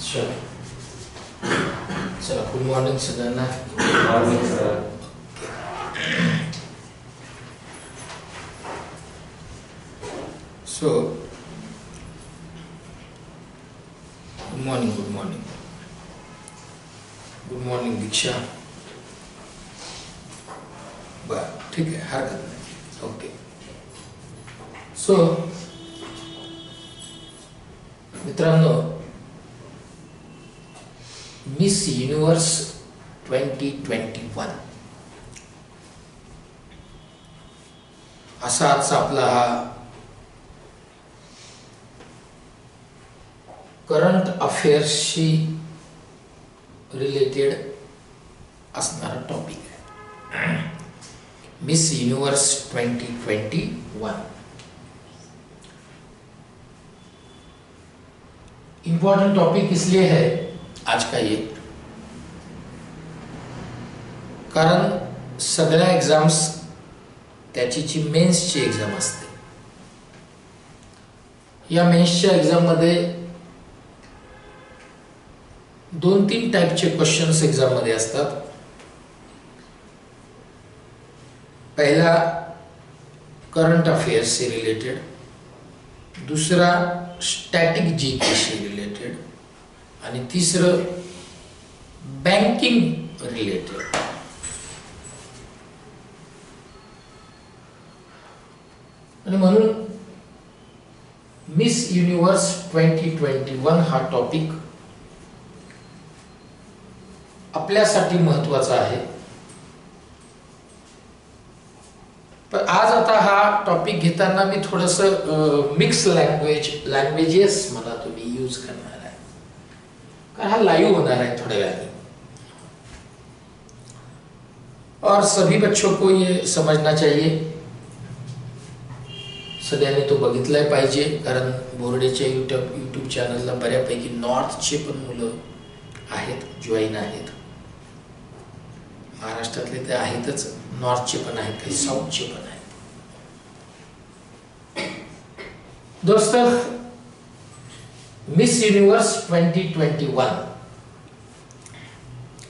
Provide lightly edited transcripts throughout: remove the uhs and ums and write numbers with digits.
चला good morning सगळ्यांना. Morning sir. So good morning Diksha. बर ठीक आहे, हरकत नाही. ओके. सो मित्रांनो, मिस युनिवर्स 2021 असा आजचा आपला हा करंट अफेअर्सशी रिलेटेड असणारा टॉपिक आहे. मिस युनिवर्स 2021 इम्पोर्टेंट टॉपिक इसलिए है आज का ये, कारण सगळ्या एग्जाम्स त्याची जी मेन्सची एग्जाम असते, या मेन्सच्या एग्जाम मध्ये 2-3 टाइपचे क्वेश्चन्स एग्जाम मध्ये असतात. पहला करंट अफेयर्स से रिलेटेड, दूसरा स्टॅटिक जीके से रिलेटेड आणि तिसरं बँकिंग रिलेटेड. आणि म्हणून मिस युनिवर्स 2021 हा टॉपिक आपल्यासाठी महत्त्वाचा आहे. पण आज आता हा टॉपिक घेताना मी थोडंसं मिक्स लँग्वेजेस मला तुम्ही यूज करणार आहे, कारण हा लाइव होणार आहे थोड्या वेळाने और सभी बच्चों को ये समझना चाहिए. सगळ्यांनी तो बघितलाय पाहिजे, कारण बोर्डेच्या यूट्यूब चॅनलला बऱ्यापैकी नॉर्थचे पण मुलं आहेत, जॉईन आहेत. महाराष्ट्रातले ते आहेतच, नॉर्थचे पण आहेत, काही साऊथचे पण आहेत. दोस्तों, मिस यूनिवर्स 2021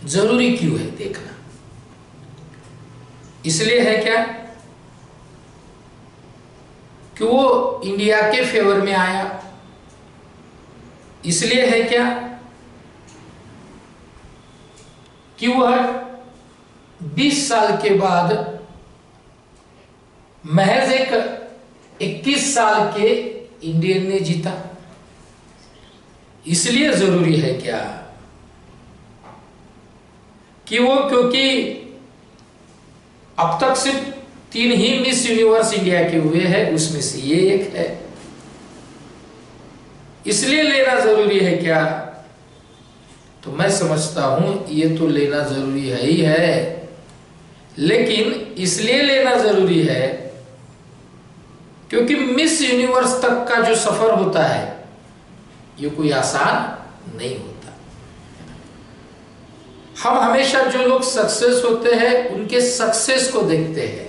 जरूरी क्यों है देखना? इसलिए है क्या कि वो इंडिया के फेवर में आया? इसलिए है क्या कि वह 20 साल के बाद महज एक 21 साल के इंडियन ने जीता? इसलिए जरूरी है क्या कि वो, क्योंकि अब तक सिर्फ 3 ही मिस यूनिवर्स इंडिया के हुए हैं, उसमें से ये एक है, इसलिए लेना जरूरी है क्या? तो मैं समझता हूं ये तो लेना जरूरी है ही है, लेकिन इसलिए लेना जरूरी है क्योंकि मिस यूनिवर्स तक का जो सफर होता है ये कोई आसान नहीं होता. हम हमेशा जो लोग सक्सेस होते हैं उनके सक्सेस को देखते हैं,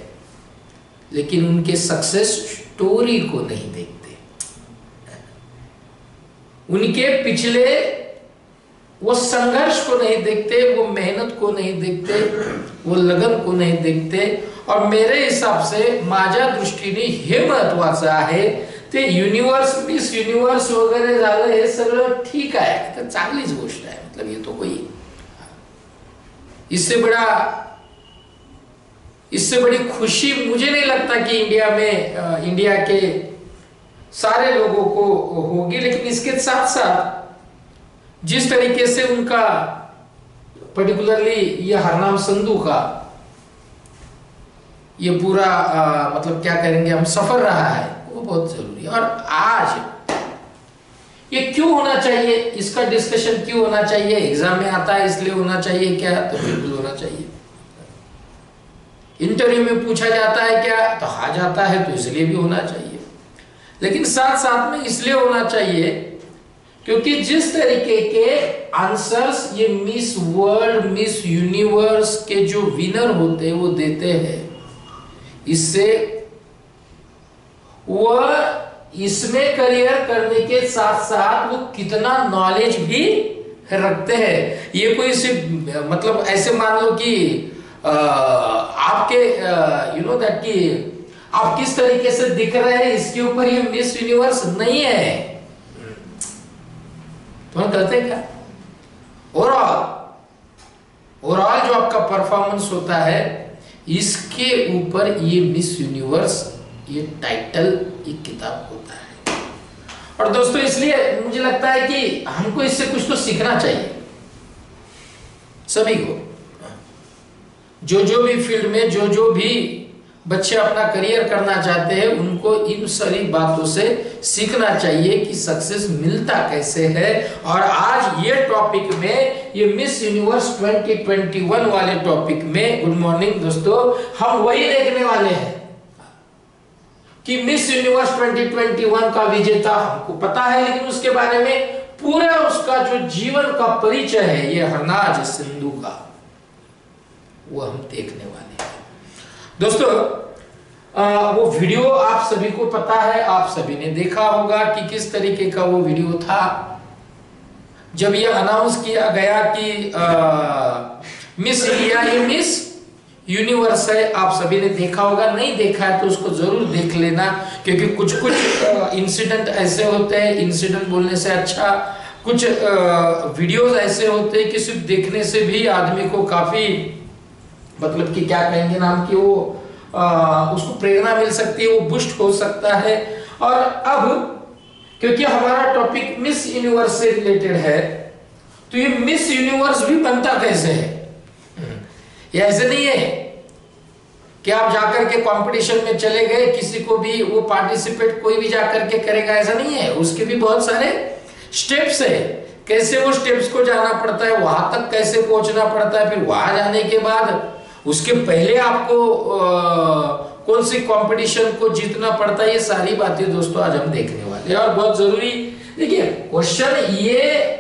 लेकिन उनके सक्सेस स्टोरी को नहीं देखते. उनके पिछले वो संघर्ष को नहीं देखते, वो मेहनत को नहीं देखते, वो लगन को नहीं देखते. और मेरे हिसाब से माझ्या दृष्टीने हे महत्वाचं आहे. ते युनिवर्स मिस युनिवर्स वगैरे झालं हे सगळं ठीक आहे, तर चांगलीच गोष्ट आहे. मतलब ये तो कोई इससे बड़ी खुशी मुझे नहीं लगता कि इंडिया के सारे लोगों को होगी. लेकिन इसके साथ साथ जिस तरीके से उनका पर्टिकुलरली ये हरनाम संधू का ये पूरा मतलब क्या करेंगे हम सफर रहा है, वो बहुत जरूरी है. और आज ये क्यों होना चाहिए, इसका डिस्कशन क्यों होना चाहिए? एग्जाम में आता है इसलिए होना चाहिए क्या? तो बिल्कुल होना चाहिए. इंटरव्यू में पूछा जाता है क्या? तो हाँ जाता है, तो इसलिए भी होना चाहिए. लेकिन साथ साथ में इसलिए होना चाहिए क्योंकि जिस तरीके के आंसर्स ये मिस वर्ल्ड मिस यूनिवर्स के जो विनर होते हैं वो देते हैं, इससे वह इसमें करियर करने के साथ साथ वो कितना नॉलेज भी रखते हैं। ये कोई सिर्फ मतलब ऐसे मान लो कि आपके यू नो दैट कि आप किस तरीके से दिख रहे हैं इसके ऊपर ये मिस यूनिवर्स नहीं है। तो हम करते हैं क्या, ओवरऑल जो आपका परफॉर्मेंस होता है इसके ऊपर ये मिस यूनिवर्स, ये टाइटल, ये किताब होता है। और दोस्तों इसलिए मुझे लगता है कि हमको इससे कुछ तो सीखना चाहिए सभी को। जो भी फील्ड में जो भी बच्चे अपना करियर करना चाहते हैं उनको इन सारी बातों से सीखना चाहिए कि सक्सेस मिलता कैसे है। और आज ये टॉपिक में, ये मिस यूनिवर्स 2021 वाले टॉपिक में, गुड मॉर्निंग दोस्तों, हम वही देखने वाले हैं कि मिस यूनिवर्स 2021 का विजेता हमको पता है, लेकिन उसके बारे में पूरा उसका जो जीवन का परिचय है ये हरनाज सिंधु का, वो हम देखने वाले हैं दोस्तों। वो वीडियो आप सभी को पता है, आप सभी ने देखा होगा कि किस तरीके का वो वीडियो था। जब ये अनाउंस किया गया कि मिस इंडिया ये मिस यूनिवर्स है, आप सभी ने देखा होगा। नहीं देखा है तो उसको जरूर देख लेना, क्योंकि कुछ इंसिडेंट ऐसे होते हैं, इंसिडेंट बोलने से अच्छा कुछ वीडियोस ऐसे होते हैं कि सिर्फ देखने से भी आदमी को काफी, मतलब कि क्या कहेंगे नाम की, वो उसको प्रेरणा मिल सकती है, वो बूस्ट हो सकता है। और अब क्योंकि हमारा टॉपिक मिस यूनिवर्स से रिलेटेड है, तो ये मिस यूनिवर्स भी बनता कैसे है। ये ऐसे नहीं है कि आप जाकर के कंपटीशन में चले गए, किसी को भी वो पार्टिसिपेट कोई भी जाकर के करेगा, ऐसा नहीं है। उसके भी बहुत सारे स्टेप्स है, कैसे वो स्टेप्स को जाना पड़ता है, वहां तक कैसे पहुंचना पड़ता है, फिर वहां जाने के बाद उसके पहले आपको कौन सी कंपटीशन को जीतना पड़ता है, ये सारी बातें दोस्तों आज हम देखने वाले हैं। और बहुत जरूरी देखिए क्वेश्चन, ये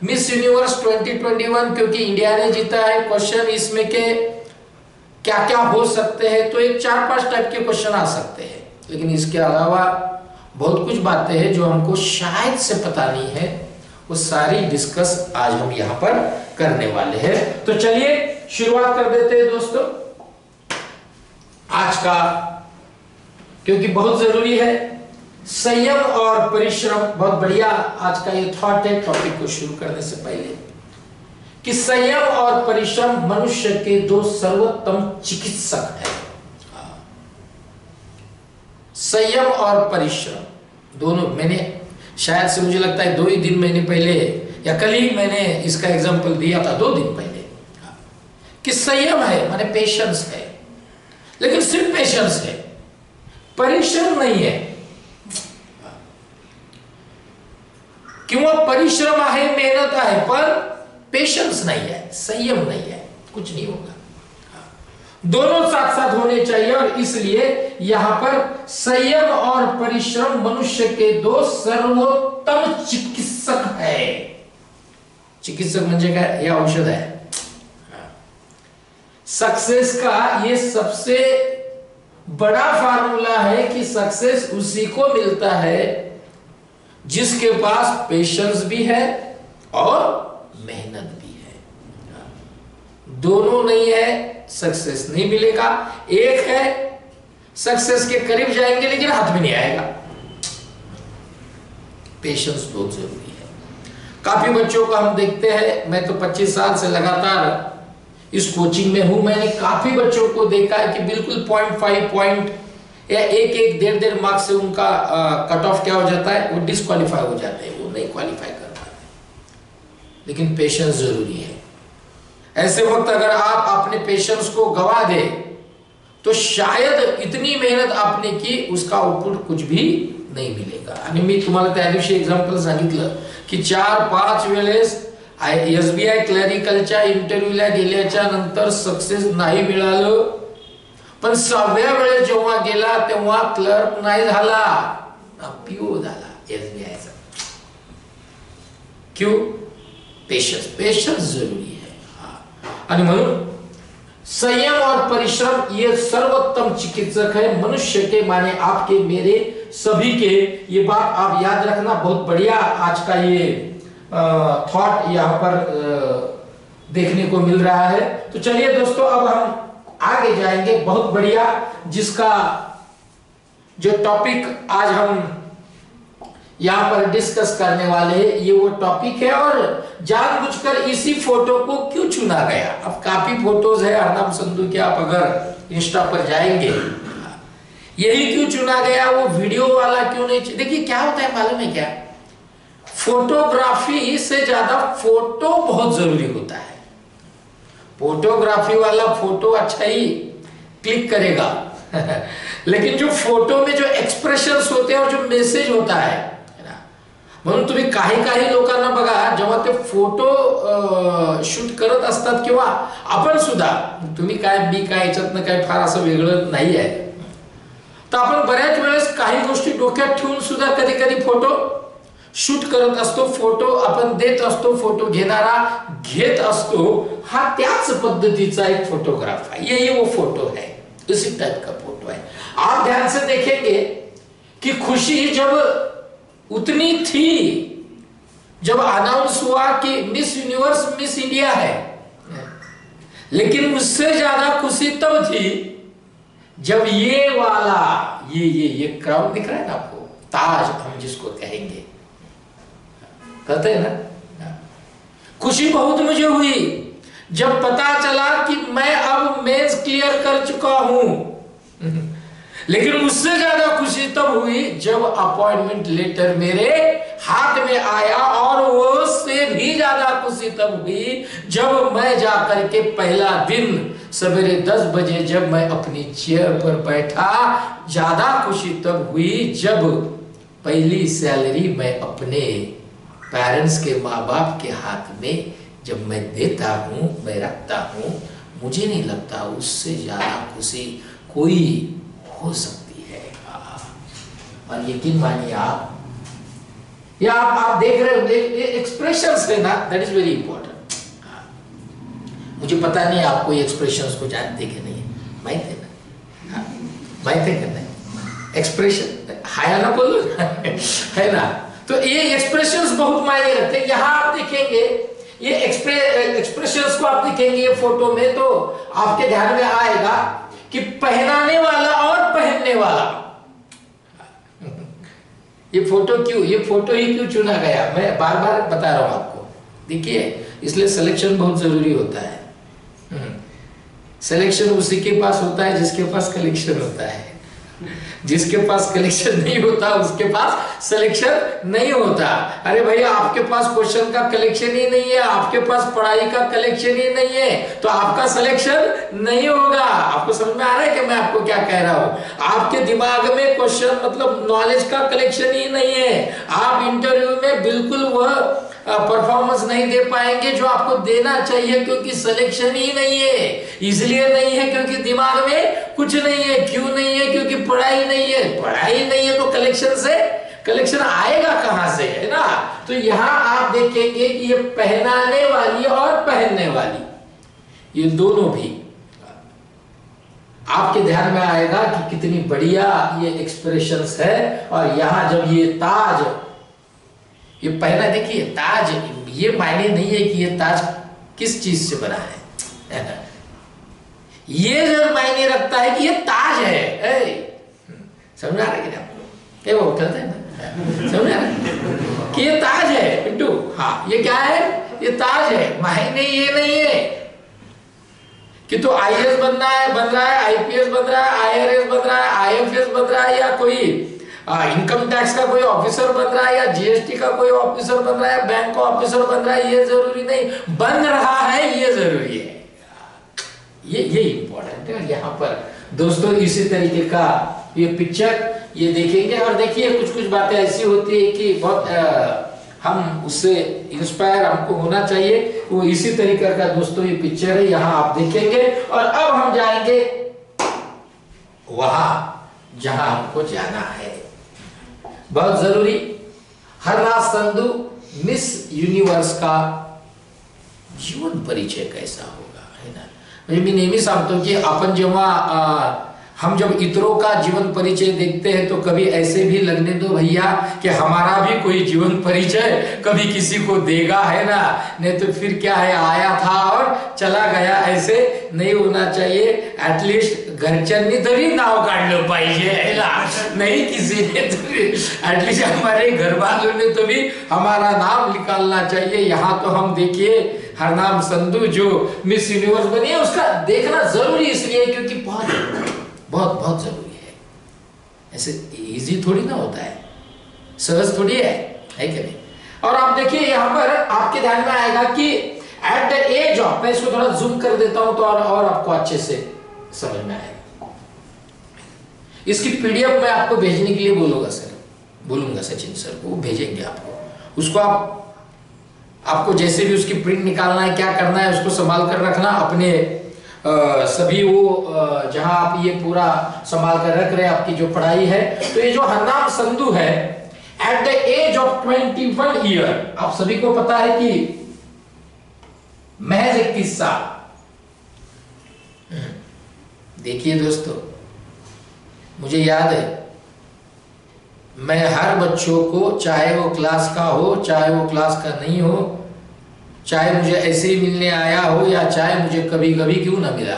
मिस यूनिवर्स 2021 क्योंकि इंडिया ने जीता है, क्वेश्चन इसमें के क्या क्या हो सकते हैं, तो एक 4-5 टाइप के क्वेश्चन आ सकते हैं। लेकिन इसके अलावा बहुत कुछ बातें हैं जो हमको शायद से पता नहीं है, वो सारी डिस्कस आज हम यहाँ पर करने वाले हैं। तो चलिए शुरुआत कर देते हैं दोस्तों आज का, क्योंकि बहुत जरूरी है संयम और परिश्रम। बहुत बढ़िया आज का ये थॉट है टॉपिक को शुरू करने से पहले, कि संयम और परिश्रम मनुष्य के दो सर्वोत्तम चिकित्सक हैं। संयम और परिश्रम दोनों, मैंने शायद से मुझे लगता है 2 ही दिन महीने पहले या कल ही मैंने इसका एग्जांपल दिया था, 2 दिन पहले, कि संयम है माने पेशेंस है, लेकिन सिर्फ पेशेंस है, परिश्रम नहीं है। क्यों? परिश्रम है, मेहनत है, पर पेशेंस नहीं है, संयम नहीं है, कुछ नहीं होगा। दोनों साथ साथ होने चाहिए। और इसलिए यहां पर संयम और परिश्रम मनुष्य के दो सर्वोत्तम चिकित्सक है। चिकित्सक म्हणजे काय? यह औषध है। सक्सेस का ये सबसे बड़ा फार्मूला है कि सक्सेस उसी को मिलता है जिसके पास पेशेंस भी है और मेहनत भी है। दोनों नहीं है, सक्सेस नहीं मिलेगा। एक है सक्सेस के करीब जाएंगे लेकिन हाथ में नहीं आएगा। पेशेंस बहुत जरूरी है। काफी बच्चों को हम देखते हैं, मैं तो 25 साल से लगातार इस कोचिंग में हूं, मैंने काफी बच्चों को देखा है कि बिल्कुल 0.5 पॉइंट या 1-1, 1.5 मार्क्स से उनका कट ऑफ क्या हो जाता है, वो डिस्क्वालीफाई हो जाते हैं, वो नहीं क्वालिफाई कर पाते। लेकिन पेशेंस जरूरी है। ऐसे वक्त अगर आप अपने पेशेंस को गवा दे तो शायद इतनी मेहनत आपने की, उसका आउटपुट कुछ भी नाही मिलेगा। आणि मी तुम्हाला त्या दिवशी एक्झाम्पल सांगितलं की 4-5 वेळेस SBI क्लरिकलच्या इंटरव्ह्यूला गेल्याच्या नंतर सक्सेस नाही मिळालं, पण 6व्या वेळेस जेव्हा गेला तेव्हा क्लर्क नाही झाला, पीओ झाला SBIचा। क्यों? पेशेंस, पेशेंस जरूरी है। आणि म्हणून संयम और परिश्रम ये सर्वोत्तम चिकित्सक है मनुष्य के, माने आपके, मेरे, सभी के। ये बात आप याद रखना, बहुत बढ़िया आज का ये थॉट यहाँ पर देखने को मिल रहा है। तो चलिए दोस्तों, अब हम आगे जाएंगे, बहुत बढ़िया, जिसका जो टॉपिक आज हम यहाँ पर डिस्कस करने वाले हैं, ये वो टॉपिक है। और जानबूझकर इसी फोटो को क्यों चुना गया? अब काफी फोटोज है हरनाम संधू के, आप अगर इंस्टा पर जाएंगे, यही क्यों चुना गया? वो वीडियो वाला क्यों नहीं? देखिए क्या होता है मालूम है क्या, फोटोग्राफी से ज्यादा फोटो बहुत जरूरी होता है। फोटोग्राफी वाला फोटो अच्छा ही क्लिक करेगा लेकिन जो फोटो में जो एक्सप्रेशंस होते हैं और जो मैसेज होता है ना, म्हणून तुम्ही काही काही लोकांना बघा, जेव्हा ते फोटो शूट करत असतात किंवा आपण सुद्धा, तुम्ही काय मी काय याच्यातनं काय फार असं वेगळं नाही आहे, तर आपण बऱ्याच वेळेस काही गोष्टी डोक्यात ठेवून सुद्धा कधी कधी फोटो शूट करत असतो, फोटो आपण देत असतो, फोटो घेणारा घेत असतो। हा त्याच पद्धतीचा एक फोटोग्राफ है, ये वो फोटो है, इसी टाइप का फोटो है। आप ध्यान से देखेंगे कि खुशी जब उतनी थी, जब अनाउंस हुआ कि मिस यूनिवर्स मिस इंडिया है, लेकिन उससे ज्यादा खुशी तब थी जब ये वाला ये क्राउन दिख रहा है ना आपको, ताज हम जिसको कहेंगे, कहते हैं ना, खुशी बहुत मुझे हुई जब पता चला कि मैं अब मेंस क्लियर कर चुका हूं, लेकिन उससे ज्यादा खुशी तब हुई जब अपॉइंटमेंट लेटर मेरे हाथ में आया, और वो से भी ज्यादा खुशी तब हुई जब मैं जाकर के पहला दिन सवेरे 10 बजे जब मैं अपनी चेयर पर बैठा। ज्यादा खुशी तब हुई जब पहली सैलरी मैं अपने पेरेंट्स के, माँ बाप के हाथ में जब मैं देता हूं, मैं रखता हूं, मुझे नहीं लगता उससे ज्यादा खुशी कोई हो सकती है। और यकीन मानिए आप, या आप देख रहे हो एक्सप्रेशंस है ना, दैट इज वेरी इंपॉर्टेंट। मुझे पता नहीं आपको ये एक्सप्रेशंस को जानते कि नहीं, माहित है ना, माहित है कि नहीं, एक्सप्रेशन हाया ना बोलो है ना, तो ये एक्सप्रेशंस बहुत मायने रखते हैं। यहां आप देखेंगे ये एक्सप्रेशंस को आप देखेंगे ये फोटो में, तो आपके ध्यान में आएगा कि पहनाने वाला और पहनने वाला, ये फोटो क्यों, ये फोटो ही क्यों चुना गया, मैं बार बार बता रहा हूं आपको। देखिए, इसलिए सिलेक्शन बहुत जरूरी होता है। सिलेक्शन उसी के पास होता है जिसके पास कलेक्शन होता है, जिसके पास कलेक्शन नहीं होता उसके पास सिलेक्शन नहीं होता। अरे भैया, आपके पास क्वेश्चन का कलेक्शन ही नहीं है, आपके पास पढ़ाई का कलेक्शन ही नहीं है, तो आपका सिलेक्शन नहीं होगा। आपको समझ में आ रहा है कि मैं आपको क्या कह रहा हूं? आपके दिमाग में क्वेश्चन मतलब नॉलेज का कलेक्शन ही नहीं है, आप इंटरव्यू में बिल्कुल वह परफॉर्मेंस नहीं दे पाएंगे जो आपको देना चाहिए, क्योंकि सिलेक्शन ही नहीं है। इसलिए नहीं है क्योंकि दिमाग में कुछ नहीं है। क्यों नहीं है? क्योंकि पढ़ाई नहीं है। पढ़ाई नहीं है तो कलेक्शन आएगा कहां से, है ना। तो यहां आप देखेंगे कि ये पहनाने वाली और पहनने वाली, ये दोनों भी आपके ध्यान में आएगा कि कितनी बढ़िया ये एक्सप्रेशंस है। और यहां जब ये ताज ये पहना, देखिए ताज, ये मायने नहीं है कि ये ताज किस चीज से बना है ये जरूर मायने रखता है कि ये ताज है। समझ आ रहा है कि आपको? क्या वो कहते हैं ना, समझ आ रहा है कि ये ताज है पिंटू। हाँ, ये क्या है? ये ताज है। मायने ये नहीं है कि तो आईएएस बन रहा है, आईपीएस बन रहा है, आईआरएस बन रहा है, आईएफएस बन रहा है, या कोई इनकम टैक्स का कोई ऑफिसर बन रहा है, या जीएसटी का कोई ऑफिसर बन रहा है, बैंक का ऑफिसर बन रहा है, ये जरूरी नहीं, बन रहा है ये जरूरी है। ये इंपॉर्टेंट है। यहाँ पर दोस्तों इसी तरीके का ये पिक्चर ये देखेंगे। और देखिए कुछ कुछ बातें ऐसी होती है कि बहुत हम उससे इंस्पायर हमको होना चाहिए, वो इसी तरीके का दोस्तों ये पिक्चर है, यहाँ आप देखेंगे। और अब हम जाएंगे वहां जहां हमको जाना है, बहुत जरूरी। हरनाम संधू मिस यूनिवर्स का जीवन परिचय कैसा होगा, है ना। म्हणजे मी नेहमी सांगतो की आपण जेव्हा हम जब इतरों का जीवन परिचय देखते हैं तो कभी ऐसे भी लगने दो भैया कि हमारा भी कोई जीवन परिचय कभी किसी को देगा, है ना। नहीं तो फिर क्या है, आया था और चला गया, ऐसे नहीं होना चाहिए। एटलीस्ट घरच्यांनी तरी नाव काढलं पाहिजे, है ना। नहीं किसी ने तो एटलीस्ट हमारे घर वालों ने तो भी हमारा नाम निकालना चाहिए। यहाँ तो हम देखिए हरनाम संधू जो मिस यूनिवर्स बनी है, उसका देखना जरूरी इसलिए क्योंकि बहुत बहुत बहुत जरूरी है। ऐसे इजी थोड़ी ना होता है, सहज थोड़ी है कि नहीं। और आप देखिए यहां पर आपके ध्यान में आएगा कि एट द एज ऑफ, मैं इसको थोड़ा जूम कर देता हूं तो और आपको अच्छे से समझ में आएगा। इसकी पीडीएफ मैं आपको भेजने के लिए बोलूंगा सचिन सर को, भेजेंगे आपको। उसको आपको जैसे भी उसकी प्रिंट निकालना है, क्या करना है, उसको संभाल कर रखना अपने सभी वो जहां आप ये पूरा संभाल कर रख रहे हैं आपकी जो पढ़ाई है। तो ये जो हरनाम संधू है at the age of 21 year, आप सभी को पता है कि महज 21 साल। देखिए दोस्तों, मुझे याद है मैं हर बच्चों को, चाहे वो क्लास का हो चाहे वो क्लास का नहीं हो, चाहे मुझे ऐसे ही मिलने आया हो या चाहे मुझे कभी कभी क्यों ना मिला,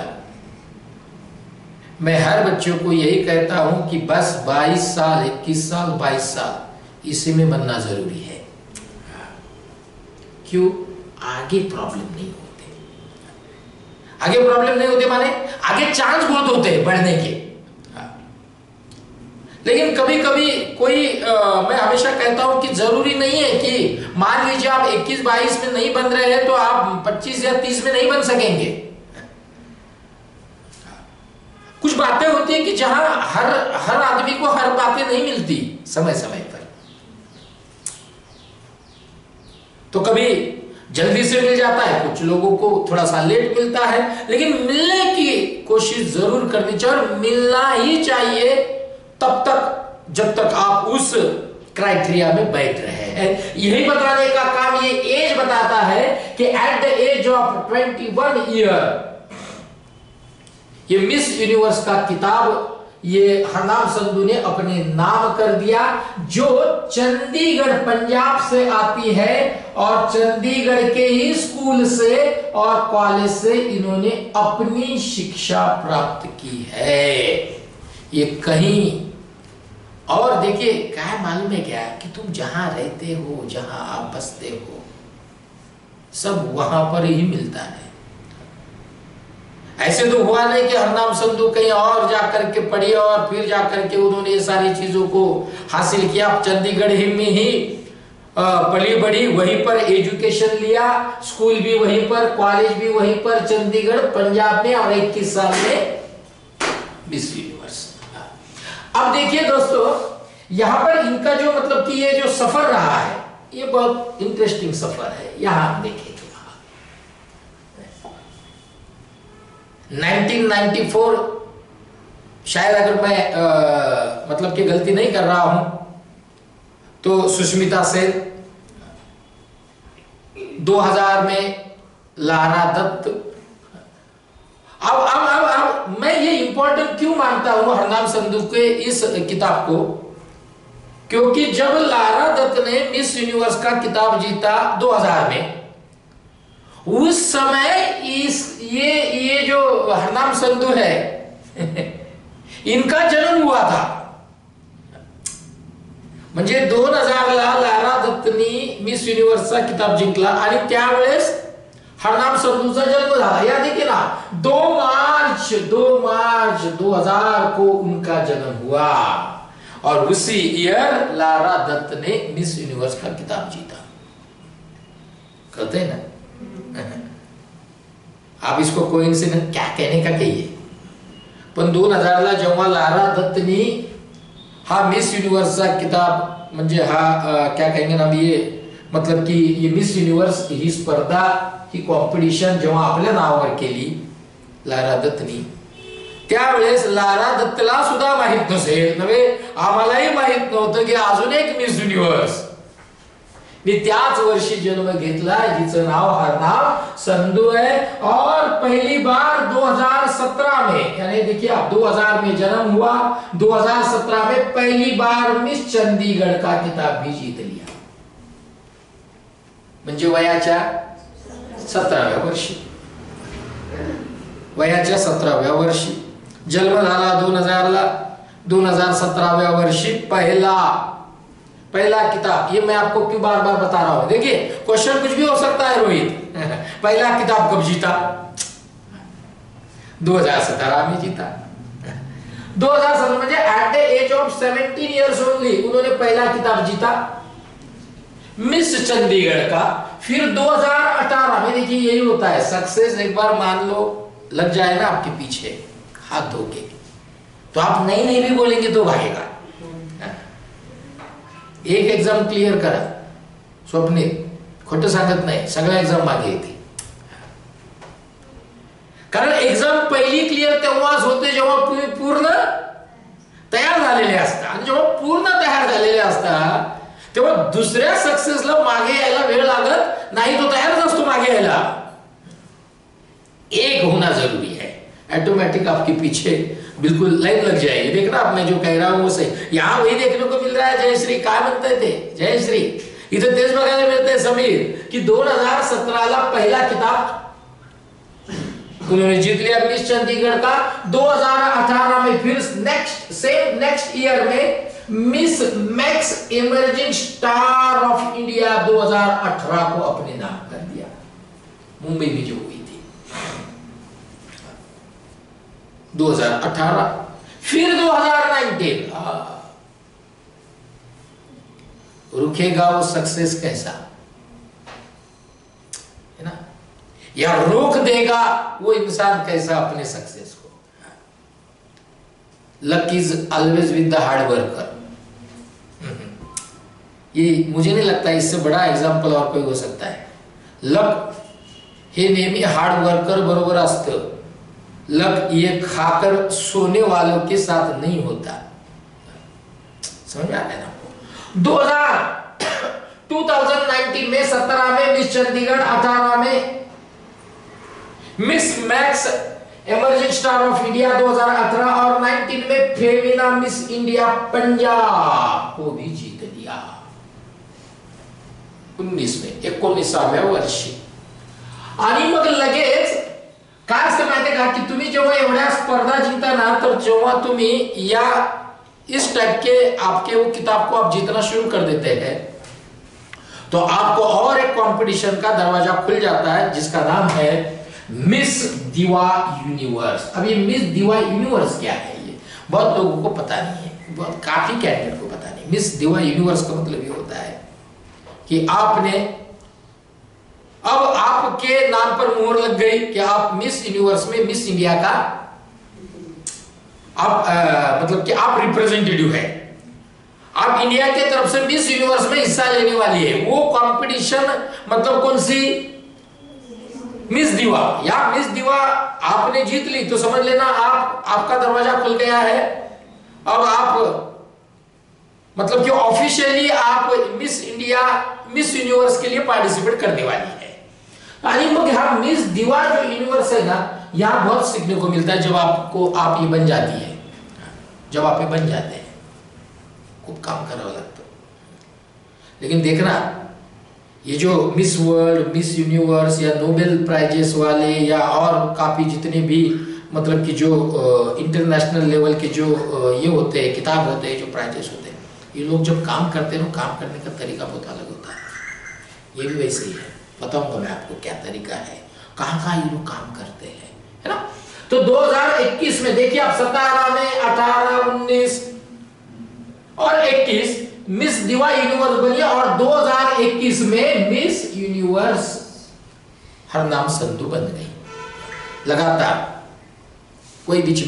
मैं हर बच्चों को यही कहता हूं कि बस 22 साल, 21 साल, 22 साल इसी में बनना जरूरी है। क्यों? आगे प्रॉब्लम नहीं होते। आगे प्रॉब्लम नहीं होते माने आगे चांस बहुत होते हैं बढ़ने के। लेकिन कभी कभी कोई मैं हमेशा कहता हूं कि जरूरी नहीं है कि मान लीजिए आप 21-22 में नहीं बन रहे हैं तो आप 25 या 30 में नहीं बन सकेंगे। कुछ बातें होती हैं कि जहां हर आदमी को हर बातें नहीं मिलती समय समय पर। तो कभी जल्दी से मिल जाता है, कुछ लोगों को थोड़ा सा लेट मिलता है, लेकिन मिलने की कोशिश जरूर करनी चाहिए और मिलना ही चाहिए तब तक जब तक आप उस क्राइटेरिया में बैठ रहे हैं। यही बताने का काम ये एज बताता है कि at the age of 21 year ये मिस यूनिवर्स का किताब ये हरनाम संधू ने अपने नाम कर दिया, जो चंडीगढ़ पंजाब से आती है और चंडीगढ़ के ही स्कूल से और कॉलेज से इन्होंने अपनी शिक्षा प्राप्त की है। ये कहीं और देखिए क्या मालूम है क्या कि तुम जहां रहते हो, जहां आप बसते हो, सब वहां पर ही मिलता है। ऐसे तो हुआ नहीं कि हरनाम संधू कहीं और जाकर के पढ़ी और फिर जाकर के उन्होंने ये सारी चीजों को हासिल किया। चंडीगढ़ ही में ही पली बड़ी, वहीं पर एजुकेशन लिया, स्कूल भी वहीं पर, कॉलेज भी वहीं पर, चंडीगढ़ पंजाब में, और 21 साल में मिस यूनिवर्स। अब देखिए दोस्तों, यहां पर इनका जो मतलब कि ये जो सफर रहा है ये बहुत इंटरेस्टिंग सफर है। यहां देखिए 1994 शायद, अगर मैं मतलब कि गलती नहीं कर रहा हूं तो सुष्मिता सेन, 2000 में लारा दत्त। अब मैं ये इंपॉर्टेंट क्यों मानता हूं हरनाम संधू के इस किताब को, क्योंकि जब लारा दत्त ने मिस यूनिवर्स का किताब जीता 2000 में, उस समय ये जो हरनाम संधू है इनका जन्म हुआ था। म्हणजे 2000 ला लारा दत्तनी मिस युनिवर्सचा किताब जिंकला आणि त्यावेळेस हरनाम संधूचा जन्म झाला। या देखिए ना, 2 मार्च 2000 को उनका जन्म हुआ और उसी ईयर लारा दत्त ने मिस यूनिवर्स का किताब जीता। कहते हैं ना, आप इसको कोइंसिडेंस क्या कहने का कहिए, पण 2000 ला जेव्हा लारा दत्तनी हा मिस युनिवर्सचा किताब, म्हणजे हा क्या कहेंगे ना, ये मतलब कि ये मिस युनिवर्स ही स्पर्धा, ही कॉम्पिटिशन जेव्हा आपल्या नावावर केली लारा दत्तनी, त्यावेळेस लारा दत्तला सुद्धा माहित नसेल नव्हे, आम्हालाही माहित नव्हतं की अजून एक मिस युनिवर्स मी त्याच वर्षी जन्म घेतला, जिचं नाव हरनाम संधू है। और पहली बार 2017 में, यानी देखिए आप 2000 में जन्म हुआ, 2017 में पहली बार मिस चंडीगढ़ का खिताब भी जीत लिया, म्हणजे वयाच्या 17व्या वर्षी, वयाच्या 17व्या वर्षी जन्म झाला 2000 ला, 2017व्या वर्षी पहला किताब। ये मैं आपको क्यों बार बार बता रहा हूं, देखिए क्वेश्चन कुछ भी हो सकता है रोहित। पहला किताब कब जीता? 2017 में जीता। 2017 म्हणजे at the age of 17 years only उन्होंने पहला किताब जीता मिस चंडीगढ़ का। फिर 2018 में, देखिए यही होता है, सक्सेस एक बार मान लो लग जाए ना आपके पीछे हाथ धो के, तो आप नहीं भी बोलेंगे तो भागेगा। एक एक्झाम क्लिअर करा, स्वप्ने खोटं सांगत नाही, सगळ्या एक्झाम मागे येते, कारण एक्झाम पहिली क्लिअर तेव्हाच होते जेव्हा तुम्ही पूर्ण तयार झालेले असता, आणि जेव्हा पूर्ण तयार झालेले असता तेव्हा दुसऱ्या सक्सेसला मागे यायला वेळ लागत नाही, तो तयारच असतो मागे यायला। एक होना जरूरी है, ऑटोमेटिक आपके पीछे बिल्कुल लाइन लग जाएगी। देखना आप मैं जो कह रहा हूं वो सही, यहां वही देखने को मिल रहा है। जयश्री काय म्हणताय ते, जयश्री इथं तेच बघायला मिळतंय समीर की 2017 ला पहला किताब उन्होंने जीत लिया मिस चंडीगढ़ का। 2018 में फिर नेक्स्ट ईयर में miss max emerging star of India 2018 को अपने नाम कर दिया, मुंबई में जो हुई थी 2018। फिर 2019 रुकेगा वो सक्सेस कैसा, है ना, या रोक देगा वो इंसान कैसा अपने सक्सेस को। Luck is always with the hard worker. ये मुझे नहीं लगता इससे बड़ा एग्जाम्पल और कोई हो सकता है। लक हे नेहमी हार्ड वर्कर बरोबर असतं। लक ये खाकर सोने वालों के साथ नहीं होता, समझ में आ गया ना। 2019 में 17 में मिस चंडीगढ़, 18 में miss max emerging star of India 2018 और 19 में फेमिना मिस इंडिया पंजाब को भी जीत लिया 19 में 19व्या वर्षी। आणि मग लगेच काय असतं माहितीये का की तुम्ही जेव्हा एवढ्या स्पर्धा जिंकता ना, तर जेव्हा तुम्ही या इस टाइप के आपके वो किताब को आप जीतना शुरू कर देते हैं तो आपको और एक कंपटीशन का दरवाजा खुल जाता है जिसका नाम है मिस दिवा यूनिवर्स। अब ये मिस दिवा यूनिवर्स क्या है, ये बहुत लोगों को पता नहीं है, बहुत काफी कैंडिडेट को पता नहीं। मिस दिवा यूनिवर्स का मतलब ये होता है कि आपने अब आपके नाम पर मोहर लग गई कि आप मिस यूनिवर्स में मिस इंडिया का आप मतलब कि आप रिप्रेजेंटेटिव है, आप इंडिया की तरफ से मिस यूनिवर्स में हिस्सा लेने वाली है। वो कंपटीशन मतलब कौन सी, मिस दिवा। या मिस दिवा आपने जीत ली तो समझ लेना आपका दरवाजा खुल गया है। अब आप मतलब कि ऑफिशियली आप मिस इंडिया मिस यूनिवर्स के लिए पार्टिसिपेट करने वाली है। आणि मग हाँ मिस दिवा जो यूनिवर्स है ना, यहाँ बहुत सीखने को मिलता है जब आप ये बन जाती है, जब आप ये बन जाते हैं खूब काम करावं लागतं। लेकिन देखना ये जो मिस वर्ल्ड, मिस यूनिवर्स या नोबेल प्राइजेस वाले या और काफी जितने भी मतलब कि जो इंटरनेशनल लेवल के जो ये होते हैं किताब होते हैं जो प्राइजेस होते हैं, ये लोग जब काम करते हैं काम करने का तरीका बहुत अलग होता है। ये भी वैसे ही है, बताऊंगा मैं आपको क्या तरीका है, कहाँ ये लोग काम करते हैं, है ना। तो 2021 में देखिए आप 17 में 18, 19 और 21 मिस दिवा यूनिवर्स बनी और 2021 में मिस यूनिवर्स हरनाम संधू बन गई। लगातार कोई बीच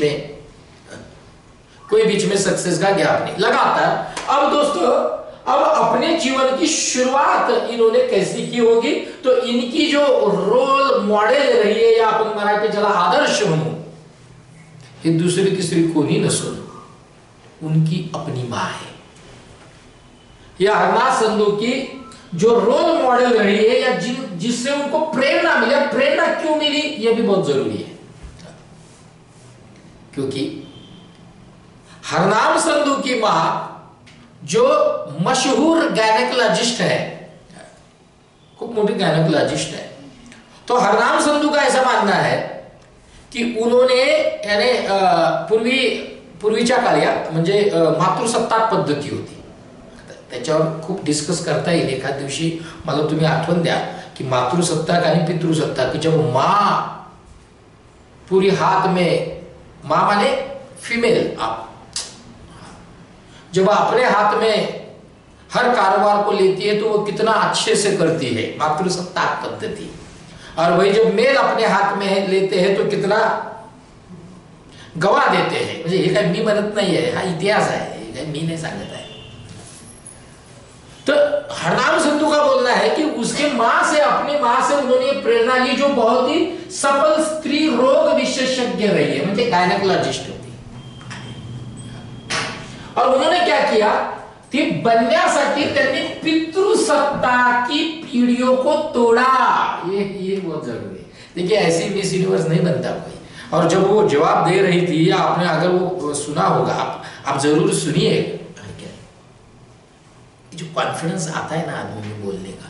में सक्सेस का गैप नहीं, लगातार। अब दोस्तों अब अपने जीवन की शुरुआत इन्होंने कैसी की होगी, तो इनकी जो रोल मॉडेल रही है या आपण मराठी ज्याला आदर्श म्हणू, हे दुसरी तिसरी कोणी नसून उनकी अपनी मां है। यह हरनाम संधू की जो रोल मॉडल रही है या जिससे उनको प्रेरणा मिले, प्रेरणा क्यों मिली यह भी बहुत जरूरी है। क्योंकि हरनाम संधू की मां जो मशहूर गायनेकोलॉजिस्ट है, खूब मोटी गायनेकोलॉजिस्ट है, तो हरनाम संधू का ऐसा मानना है की उन्होंने यानी पूर्वीच्या काळात म्हणजे मातृसत्ताक पद्धती होती, त्याच्यावर खूप डिस्कस करता येईल एखाद दिवशी। मला तुम्ही आठवण द्या की मातृसत्ताक आणि पितृसत्ताक की जब माँ पूरी हाथ में, माँ माने फीमेल, आप जब अपने हाथ में हर कारोबार को लेती है तो वो कितना अच्छे से करती है, मातृसत्ताक पद्धति। और वही जब मेल अपने हाथ में लेते हैं तो कितना गवा देते हैं। म्हणजे हे काय मी म्हणत नाही आहे, हा इतिहास आहे, हे काय मी नाही सांगत आहे। तो हरनाम संधू का बोलना है कि उसके मां से, अपनी मां से उन्होंने प्रेरणा ली, जो बहुत ही सफल स्त्री रोग विशेषज्ञ रही है, म्हणजे गायनेकोलॉजिस्ट होती। और उन्होंने क्या किया, ती बनण्यासाठी त्यांनी पितृसत्ता की पीढ़ियों को तोड़ा। ये बहुत जरूरी है। देखिए ऐसी मिस यूनिवर्स नहीं बनता कोई। और जब वो जवाब दे रही थी, या आपने अगर वो सुना होगा, आप जरूर सुनिए, जो कॉन्फिडेंस आता है ना आदमी में बोलने का,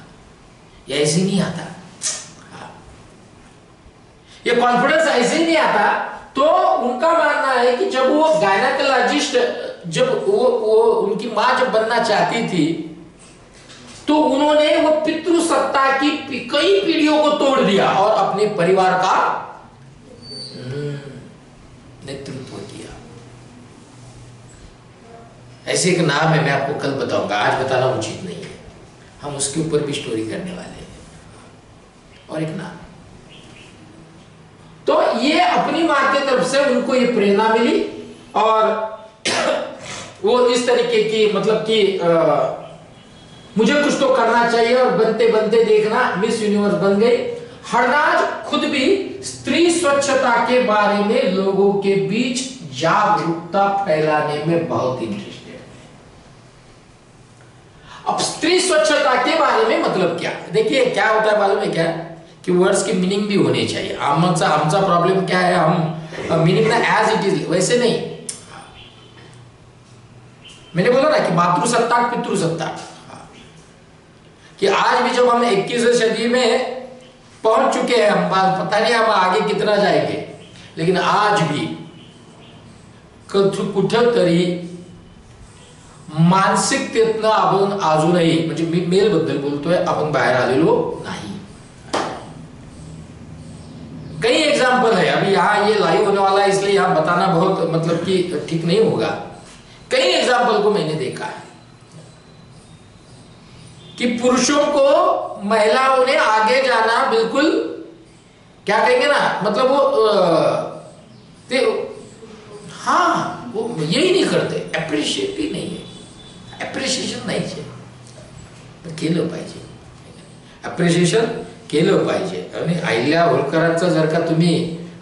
ये ऐसे नहीं आता। ये कॉन्फिडेंस ऐसे नहीं आता। तो उनका मानना है कि जब वो गायनेकोलॉजिस्ट, जब वो उनकी मां जब बनना चाहती थी तो उन्होंने वो पितृसत्ता की कई पीढ़ियों को तोड़ दिया और अपने परिवार का नेतृत्व किया। ऐसे एक नाम है, मैं आपको कल बताऊंगा, आज बताना उचित नहीं है, हम उसके ऊपर भी स्टोरी करने वाले हैं। और एक नाम, तो ये अपनी मां की तरफ से उनको ये प्रेरणा मिली और वो इस तरीके की, मतलब कि मुझे कुछ तो करना चाहिए, और बनते बनते देखना मिस यूनिवर्स बन गई। हरनाज खुद भी स्त्री स्वच्छता के बारे में लोगों के बीच जागरूकता फैलाने में बहुत इंटरेस्टेड है। अब स्त्री स्वच्छता के बारे में मतलब क्या, देखिए क्या होता है मालूम है क्या, कि वर्ड्स की मीनिंग भी होनी चाहिए। आमचा प्रॉब्लम क्या है, हम मीनिंग ना एज इट इज वैसे नहीं। मैंने बोला ना कि मातृसत्ताक पितृसत्ताक, कि आज भी जब हम 21वीं सदी में पहुंच चुके हैं, हम पता नहीं हम आगे कितना जाएंगे, लेकिन आज भी कुठेतरी मानसिकतेतनं आपण अजूनही, म्हणजे मी मेल बद्दल बोलतोय, आपण बाहेर आलेलो नाही। कई एग्जाम्पल है, अभी यहाँ ये लाइव होने वाला है इसलिए यहाँ बताना बहुत मतलब कि ठीक नहीं होगा। कई एग्जाम्पल को मैंने देखा है कि पुरुषों को महिलाओं ने आगे जाना बिल्कुल, क्या कहेंगे ना, मतलब वो यही नहीं करते, एप्रिशिएट ही नहीं है, एप्रिशिएशन नाही है, केलं पाहिजे, एप्रिशिएशन केलं पाहिजे। आणि अहिल्या होळकरांचा जर का तुम्ही,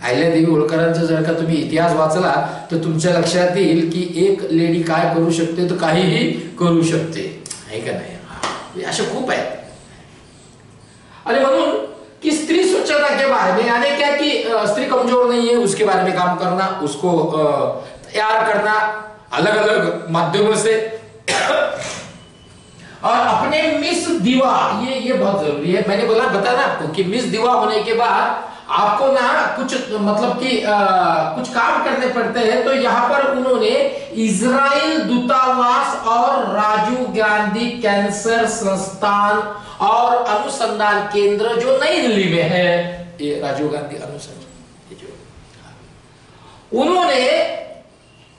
अहिल्यादेवी होळकरांचा जर का तुम्ही इतिहास वाचला तर तुमच्या लक्षात येईल की एक लेडी काय करू शकते, तर काहीही करू शकते, आहे का नाही? अशा खूप आहेत। आणि म्हणून कि स्त्री स्वच्छता के बारे में, यानी क्या कि स्त्री कमजोर नहीं है उसके बारे में काम करना, उसको तैयार करना अलग अलग माध्यमों से, और अपने मिस दिवा, ये बहुत जरूरी है। मैंने बताया ना आपको कि मिस दिवा होने के बाद आपको ना कुछ मतलब कि कुछ काम करने पड़ते हैं। तो यहाँ पर उन्होंने इजराइल दूतावास और राजीव गांधी कैंसर संस्थान और अनुसंधान केंद्र जो नई दिल्ली में है, ये राजीव गांधी अनुसंधान, उन्होंने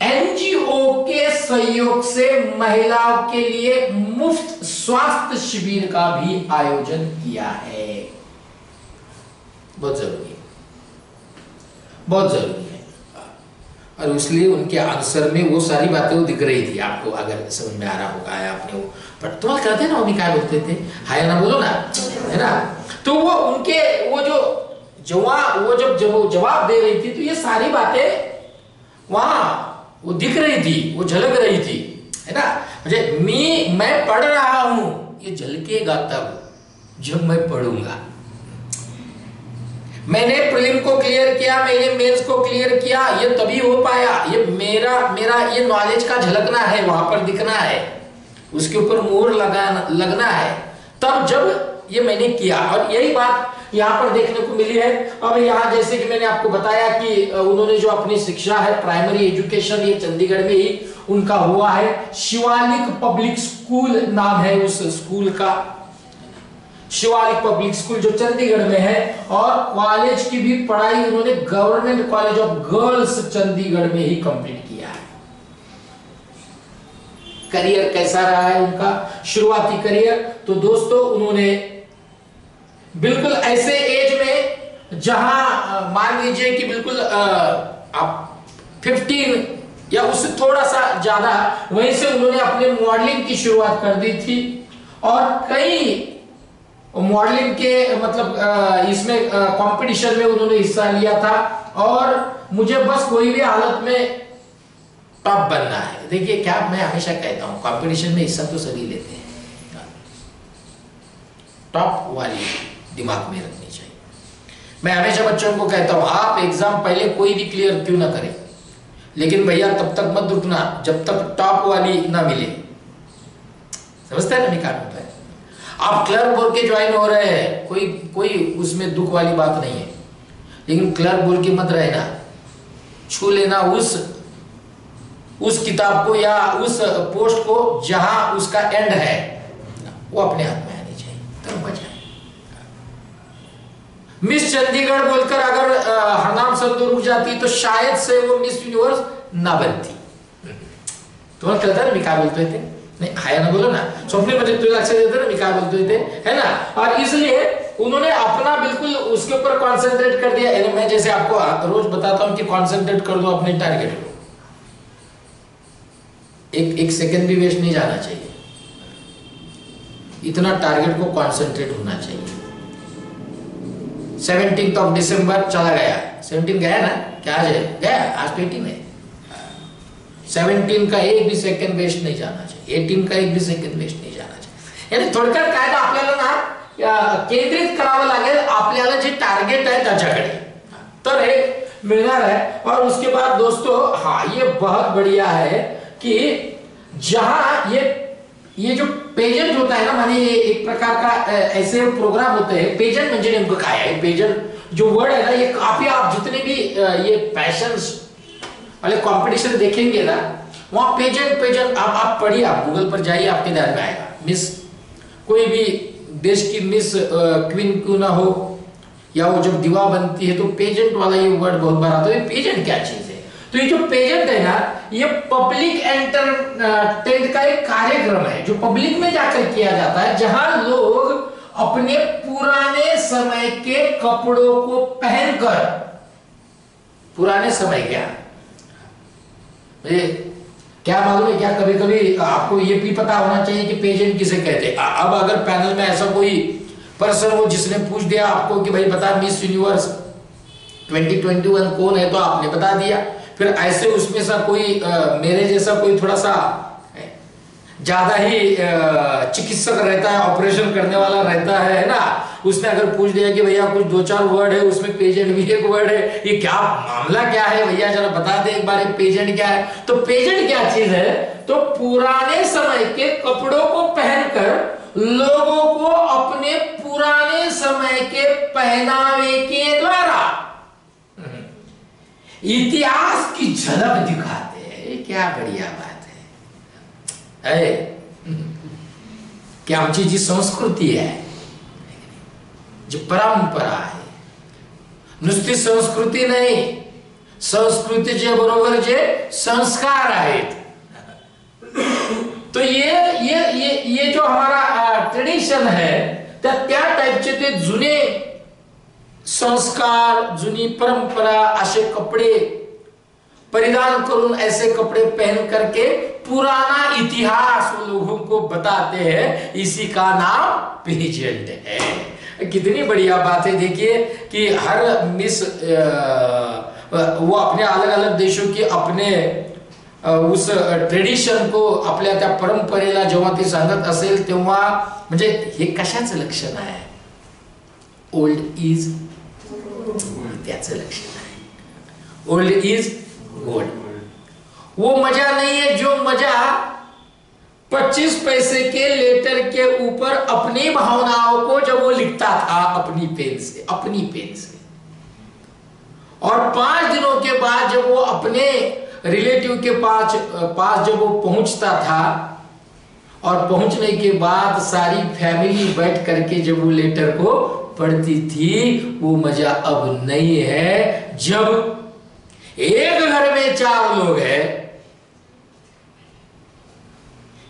एनजीओ के सहयोग से महिलाओं के लिए मुफ्त स्वास्थ्य शिविर का भी आयोजन किया है। बहुत जरूरी है, बहुत जरूरी है। और इसलिए उनके आंसर में वो सारी बातें वो दिख रही थी आपको, अगर समझ में आ रहा होगा, आपने वो पर तुम्हारा कहते ना, मम्मी क्या बोलते थे, हाय ना बोलो ना, है ना। तो वो उनके वो जब जवाब दे रही थी तो ये सारी बातें वहां वो दिख रही थी, वो झलक रही थी, है ना। मुझे मैं पढ़ रहा हूं ये झलकेगा तब जब मैं पढ़ूंगा। मैंने प्रीलिम को क्लियर किया, मैंने मेंस को क्लियर किया, ये तभी हो पाया। ये मेरा ये नॉलेज का झलकना है, वहां पर दिखना है, उसके ऊपर मोहर लगना है, तब जब ये मैंने किया। और यही बात यहाँ पर देखने को मिली है। अब यहाँ जैसे कि मैंने आपको बताया कि उन्होंने जो अपनी शिक्षा है, प्राइमरी एजुकेशन, ये चंडीगढ़ में ही उनका हुआ है। शिवालिक पब्लिक स्कूल नाम है उस स्कूल का, शिवालिक पब्लिक स्कूल जो चंडीगढ़ में है। और कॉलेज की भी पढ़ाई उन्होंने government college of girls Chandigarh में ही कंप्लीट किया है। करियर कैसा रहा है उनका, शुरुआती करियर? तो दोस्तों उन्होंने बिल्कुल ऐसे एज में जहां मान लीजिए कि बिल्कुल आप 15 या उससे थोड़ा सा ज्यादा, वहीं से उन्होंने अपने मॉडलिंग की शुरुआत कर दी थी। और कई मॉडलिंग के मतलब इसमें कंपटीशन में उन्होंने हिस्सा लिया था। और मुझे बस कोई भी हालत में टॉप बनना है। देखिए क्या मैं हमेशा कहता हूं, कंपटीशन में हिस्सा तो सभी लेते हैं, टॉप वाली दिमाग में रखनी चाहिए। मैं हमेशा बच्चों को कहता हूं, आप एग्जाम पहले कोई भी क्लियर क्यों ना करें, लेकिन भैया तब तक मत रुकना जब तक टॉप वाली ना मिले। समझते हैं ना क्या होता है? आप क्लर्क बोल के ज्वाइन हो रहे हैं, कोई उसमें दुख वाली बात नहीं है, लेकिन क्लर्क बोल के मत रहना, छू लेना उस किताब को या उस पोस्ट को जहां उसका एंड है, वो अपने हाथ में आनी चाहिए, तब बचाए। मिस चंडीगढ़ बोलकर अगर हरनाम संतों रुक जाती तो शायद से वो मिस यूनिवर्स ना बनती। तुम्हें कहता है ना क्या बोलते थे, नहीं हाया ना बोलो ना, स्वप्न में तुझे लक्ष्य देते ना क्या बोलते थे, है ना। और इसलिए उन्होंने अपना बिल्कुल उसके ऊपर कॉन्सेंट्रेट कर दिया। मैं जैसे आपको रोज बताता हूं कि कॉन्सेंट्रेट कर दो अपने टारगेट को, एक सेकंड भी वेस्ट नहीं जाना चाहिए, इतना टारगेट को कॉन्सेंट्रेट होना चाहिए। 17 दिसंबर चला गया, 17 गया ना, क्या आज है? गया, आज तो 18 है। 17 का एक भी सेकंड वेस्ट नहीं जाना चाहिए, 18 का एक भी सेकंड वेस्ट नहीं जाना चाहिए। यानी थोडक्यात काय तर आपल्याला ना केंद्रित करावं लागेल आपल्याला जे टार्गेट आहे त्याच्याकडे, तर हे मिळणार है। और उसके बाद दोस्तों हाँ ये बहुत बढ़िया है कि जहां ये जो पेजेंट होता है ना, माने ये एक प्रकार का ऐसे प्रोग्राम होते हैं। पेजेंट म्हणजे नेमकं काय आहे? पेजेंट जो वर्ड है ना, ये काफी आप जितने भी ये पैशंस वाले कंपटीशन देखेंगे ना, वहां पेजेंट आप पढ़िए, आप गूगल पर जाइए, आपके ध्यान में आएगा। मिस कोई भी देश की मिस क्वीन क्यों ना हो, या वो जब दीवा बनती है तो पेजेंट वाला ये वर्ड बहुत बार आता है। पेजेंट क्या चीज है? तो ये जो पेजेंट है ना, ये पब्लिक एंटरटेनमेंट का एक कार्यक्रम है जो पब्लिक में जाकर किया जाता है, जहां लोग अपने पुराने समय के कपड़ों को पहनकर, पुराने समय क्या मालूम है क्या, कभी कभी आपको ये भी पता होना चाहिए कि पेजेंट किसे कहते हैं। अब अगर पैनल में ऐसा कोई पर्सन हो जिसने पूछ दिया आपको कि भाई बता मिस यूनिवर्स 2021 कौन है, तो आपने बता दिया। फिर ऐसे उसमें सा कोई मेरे जैसा कोई थोड़ा सा ज्यादा ही चिकित्सक रहता है, ऑपरेशन करने वाला रहता है ना, उसने अगर पूछ दिया कि भैया कुछ 2-4 वर्ड है, उसमें पेजेंट भी एक वर्ड है, ये क्या मामला क्या है भैया जरा बता दे एक बार, पेजेंट क्या है। तो पेजेंट क्या चीज है? तो पुराने समय के कपड़ों को पहनकर लोगों को अपने पुराने समय के पहनावे के द्वारा इतिहास की झलक दिखाते हैं। क्या बढ़िया बात है कि आमची जी संस्कृती है, जी परंपरा है, नुसती संस्कृती नाही, संस्कृतीचे बरोबर जे संस्कार आहेत। तो ये जो हमारा ट्रेडिशन है, त्या टाइपचे ते जुने संस्कार, जुनी परंपरा, ऐसे कपड़े परिधान करून, ऐसे कपड़े पहन करके पुराना इतिहास लोगों को बताते हैं। इसी का नाम पेजेंट है। कितनी बढ़िया बात है। देखिए कि हर मिस वो अपने अलग अलग देशों की अपने उस ट्रेडिशन को, आपल्या त्या परंपरेला जेव्हा ती सांगत असेल तेव्हा म्हणजे हे कशाचं लक्षण आहे? ओल्ड इज, त्याचं लक्षण आहे. Old is gold. वो मजा नहीं है जो मजा 25 पैसे के लेटर के ऊपर अपनी भावनाओं को जब वो लिखता था अपनी पेन से, और 5 दिनों के बाद जब वो अपने रिलेटिव के पास जब वो पहुंचता था, और पहुंचने के बाद सारी फैमिली बैठ करके जब वो लेटर को पढ़ती थी, वो मजा अब नहीं है जब एक घर में 4 लोग हैं,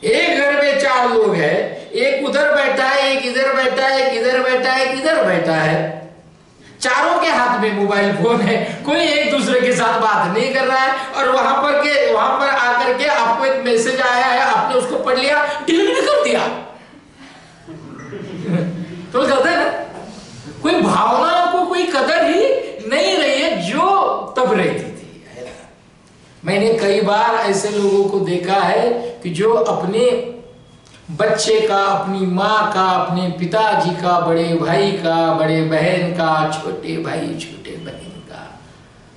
एक घर में 4 लोग हैं, एक उधर बैठा है, एक इधर बैठा है, एक इधर बैठा है, एक इधर बैठा है, चारों के हाथ में मोबाइल फोन है, कोई एक दूसरे के साथ बात नहीं कर रहा है, और वहां पर आकर के आपको एक मैसेज आया है, आपने उसको पढ़ लिया, डिलीट भी कर दिया. तो कहते हैं ना, कोई भावनाओं को कोई कदर ही नहीं रही है जो तब रहती थी. मैंने कई बार ऐसे लोगों को देखा है कि जो अपने बच्चे का, अपनी माँ का, अपने पिताजी का, बड़े भाई का, बड़े बहन का, छोटे भाई छोटे बहन का,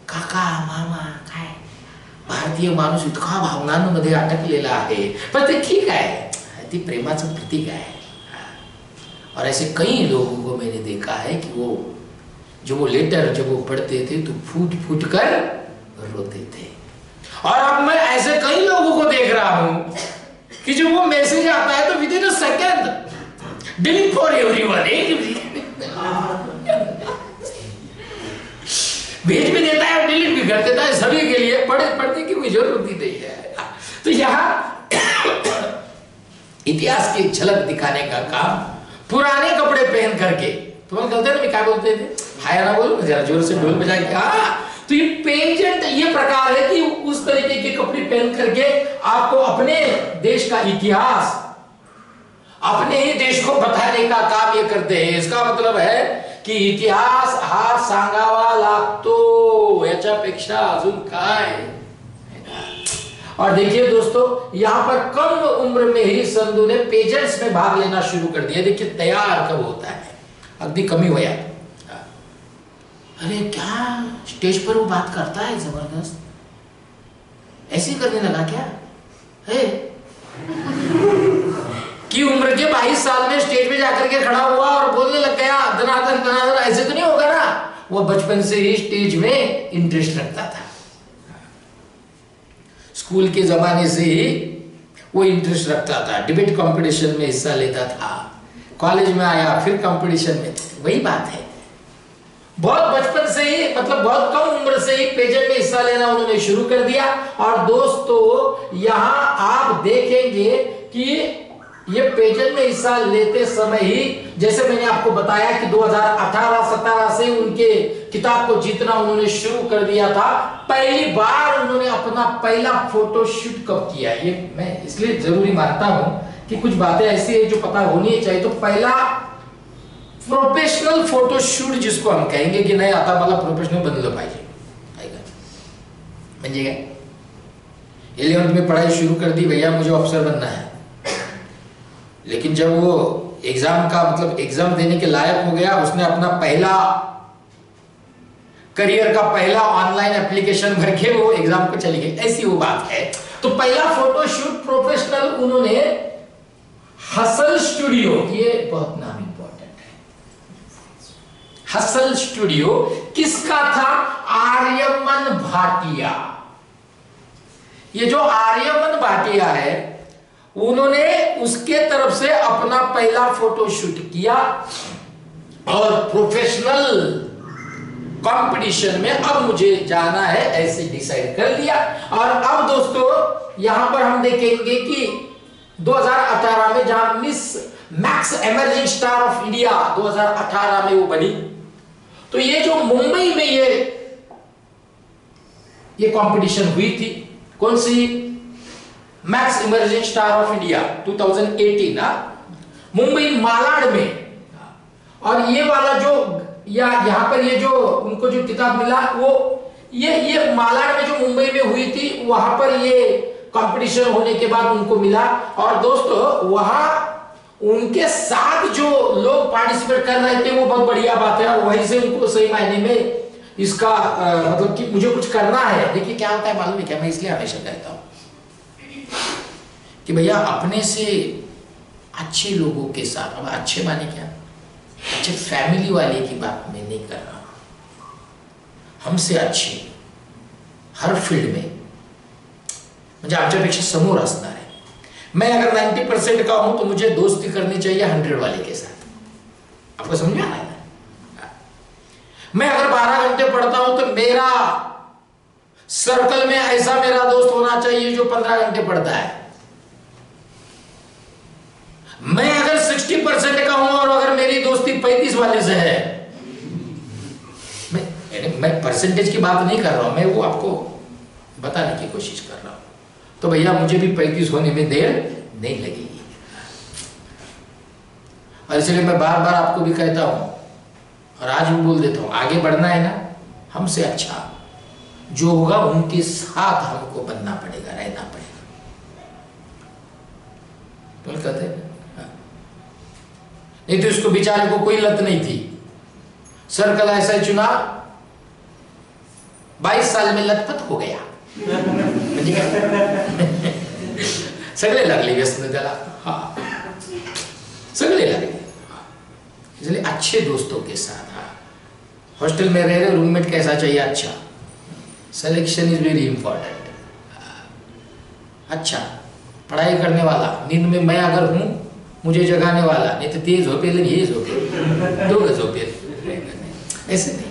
काका मामा काय, भारतीय माणूस इतका भावनांमध्ये अटकलेला आहे. पण ते ठीक आहे, ती प्रेमाचं प्रतीक आहे. और ऐसे कई लोगों को मैंने देखा है कि वो लेटर जब वो पढ़ते थे तो फूट फूट कर रोते थे. और अब मैं ऐसे कई लोगों को देख रहा हूं कि जब वो मैसेज आता है तो with in a second delete for everyone, भेज भी देता है, डिलीट भी कर देता है सभी के लिए. पढ़ने की कोई जरूरत ही नहीं है. तो यहाँ इतिहास की झलक दिखाने का काम पुराने कपड़े पहन करके, तुम्हें गलते ना, क्या बोलते थे, हाय ना बोलो जरा जोर से ढोल बजा के. तो ये पेजेंट ये प्रकार है कि उस तरीके के कपड़े पहन करके आपको अपने देश का इतिहास, अपने ही देश को बताने का काम ये करते हैं. इसका मतलब है की इतिहास हा सांगावा लागतो, याच्यापेक्षा अजून काय. और देखिए दोस्तों, यहां पर कम उम्र में ही संधू ने पेजेंट्स में भाग लेना शुरू कर दिया. देखिए तैयार कब होता है, अगदी कमी वयात. अरे क्या स्टेज पर वो बात करता है जबरदस्त, ऐसे करने लगा क्या है कि उम्र के 22 साल में स्टेज पे जाकर के खड़ा हुआ और बोलने लग गया धनाधन धनाधन. ऐसे तो नहीं होगा ना. वो बचपन से ही स्टेज में इंटरेस्ट रखता था, स्कूल के जमाने से ही वो इंटरेस्ट रखता था, डिबेट कंपटीशन में हिस्सा लेता था, कॉलेज में आया फिर कंपटीशन में. वही बात है, बहुत बचपन से ही, मतलब बहुत कम उम्र से ही पेजेंट में हिस्सा लेना उन्होंने शुरू कर दिया. और दोस्तों यहां आप देखेंगे कि ये पेजेंट में हिस्सा लेते समय ही, जैसे मैंने आपको बताया कि 2018-17 से उनके किताब को जीतना उन्होंने शुरू कर दिया था. पहली बार उन्होंने अपना पहला फोटो शूट कब किया, ये मैं इसलिए जरूरी मानता हूं कि कुछ बातें ऐसी है जो पता होनी चाहिए. तो पहला प्रोफेशनल फोटो शूट जिसको हम कहेंगे कि नाही आता मला प्रोफेशनल बनलं पाहिजे, म्हणजे काय, 11th में पढ़ाई शुरू कर दी, भैया मुझे ऑफिसर बनना है. लेकिन जब वो एग्जाम का मतलब एग्जाम देने के लायक हो गया, उसने अपना पहला करियर का पहला ऑनलाइन एप्लीकेशन भर के वो एग्जाम को चली गई. ऐसी वो बात है. तो पहला फोटो शूट प्रोफेशनल उन्होंने हसल स्टूडियो, ये बहुत नाम इंपॉर्टेंट है, हसल स्टूडियो किसका था? आर्यमन भाटिया. ये जो आर्यमन भाटिया है, उन्होंने उसके तरफ से अपना पहला फोटो शूट किया और प्रोफेशनल कंपटीशन में अब मुझे जाना है ऐसे डिसाइड कर लिया. और अब दोस्तों यहां पर हम देखेंगे कि 2018 में जहां miss max emerging star of India 2018 में वो बनी, तो ये जो मुंबई में ये कंपटीशन हुई थी, कौन सी? Max emerging star of India 2018 ना, मुंबई मालाड में. और ये वाला जो यहां पर ये जो उनको जो किताब मिला वो ये मालाड में जो मुंबई में हुई थी, वहां पर ये कंपटीशन होने के बाद उनको मिला। और दोस्तों वहां उनके साथ जो लोग पार्टिसिपेट कर रहे थे वो बहुत बढ़िया बात है, और वहीं से उनको सही मायने में इसका मतलब कि मुझे कुछ करना है। देखिए क्या होता है मालूम है क्या, मैं इसलिए हमेशा कहता हूं कि भैया अपने से अच्छे लोगों के साथ, अब अच्छे माने क्या, अच्छे फैमिली वाले की बात मैं नहीं कर रहा, हमसे अच्छे हर फील्ड में म्हणजे आमच्यापेक्षा समोर असणार है। मैं अगर 90% का हूं तो मुझे दोस्ती करनी चाहिए 100 वाले के साथ। आपको समझ में आ रहा है? मैं अगर 12 घंटे पढ़ता हूं तो मेरा सर्कल में ऐसा मेरा दोस्त होना चाहिए जो 15 घंटे पढ़ता है। मैं अगर 60% का हूं और अगर मेरी दोस्ती 35 वाले से है, मैं परसेंटेज की बात नहीं कर रहा हूं, मैं वो आपको बताने की कोशिश कर रहा हूं, तो भैया मुझे भी 35 होने में देर नहीं लगेगी। और इसलिए मैं बार बार आपको भी कहता हूं और आज भी बोल देता हूं, आगे बढ़ना है ना, हमसे अच्छा जो होगा उनके साथ हमको बनना पड़ेगा, रहना पड़ेगा। तो कहते हैं नहीं तो इसको बेचारे को कोई लत नहीं थी, सर्कल ऐसा ही चुना, 22 साल में लतपत हो गया। सगळे लागले व्यसन त्याला, हाँ सगळे लागले। इसलिए अच्छे दोस्तों के साथ, हाँ हॉस्टल में रह रहे रूममेट कैसा चाहिए, अच्छा, सिलेक्शन इज वेरी इंपॉर्टेंट, अच्छा पढ़ाई करने वाला, नींद में मैं अगर हूं मुझे जगाने वाला, नहीं तो तेज झोपेल ये झोपेल, दो झोपेल, ऐसे नहीं।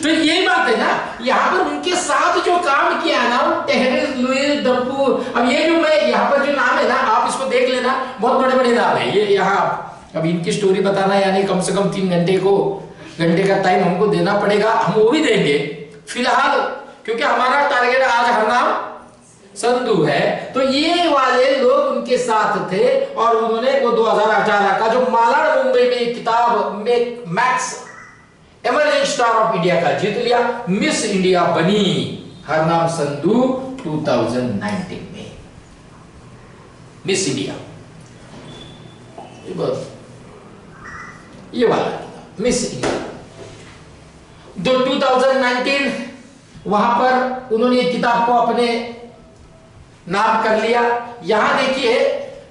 तो यही बात है ना, यहाँ पर उनके साथ जो काम किया ना, टेहरिस, लुइस, डप्पू, अब ये जो मैं यहाँ पर जो नाम है ना, आप इसको देख लेना, बहुत बड़े बड़े नाम है ये। यहाँ अब इनकी स्टोरी बताना यानी कम से कम 3 घंटे का टाइम हमको देना पड़ेगा, हम वो भी देंगे फिलहाल, क्योंकि हमारा टारगेट आज हरनाम संधू है। तो ये वाले लोग उनके साथ थे और उन्होंने वो 2018 का जो मालाड मुंबई में किताब में max emerging star of India का जीत लिया, मिस इंडिया बनी हरनाम संधू 2019 में मिस इंडिया। ये वाला मिस इंडिया 2019 वहां पर उन्होंने ये किताब को अपने नाम कर लिया। यहां देखिए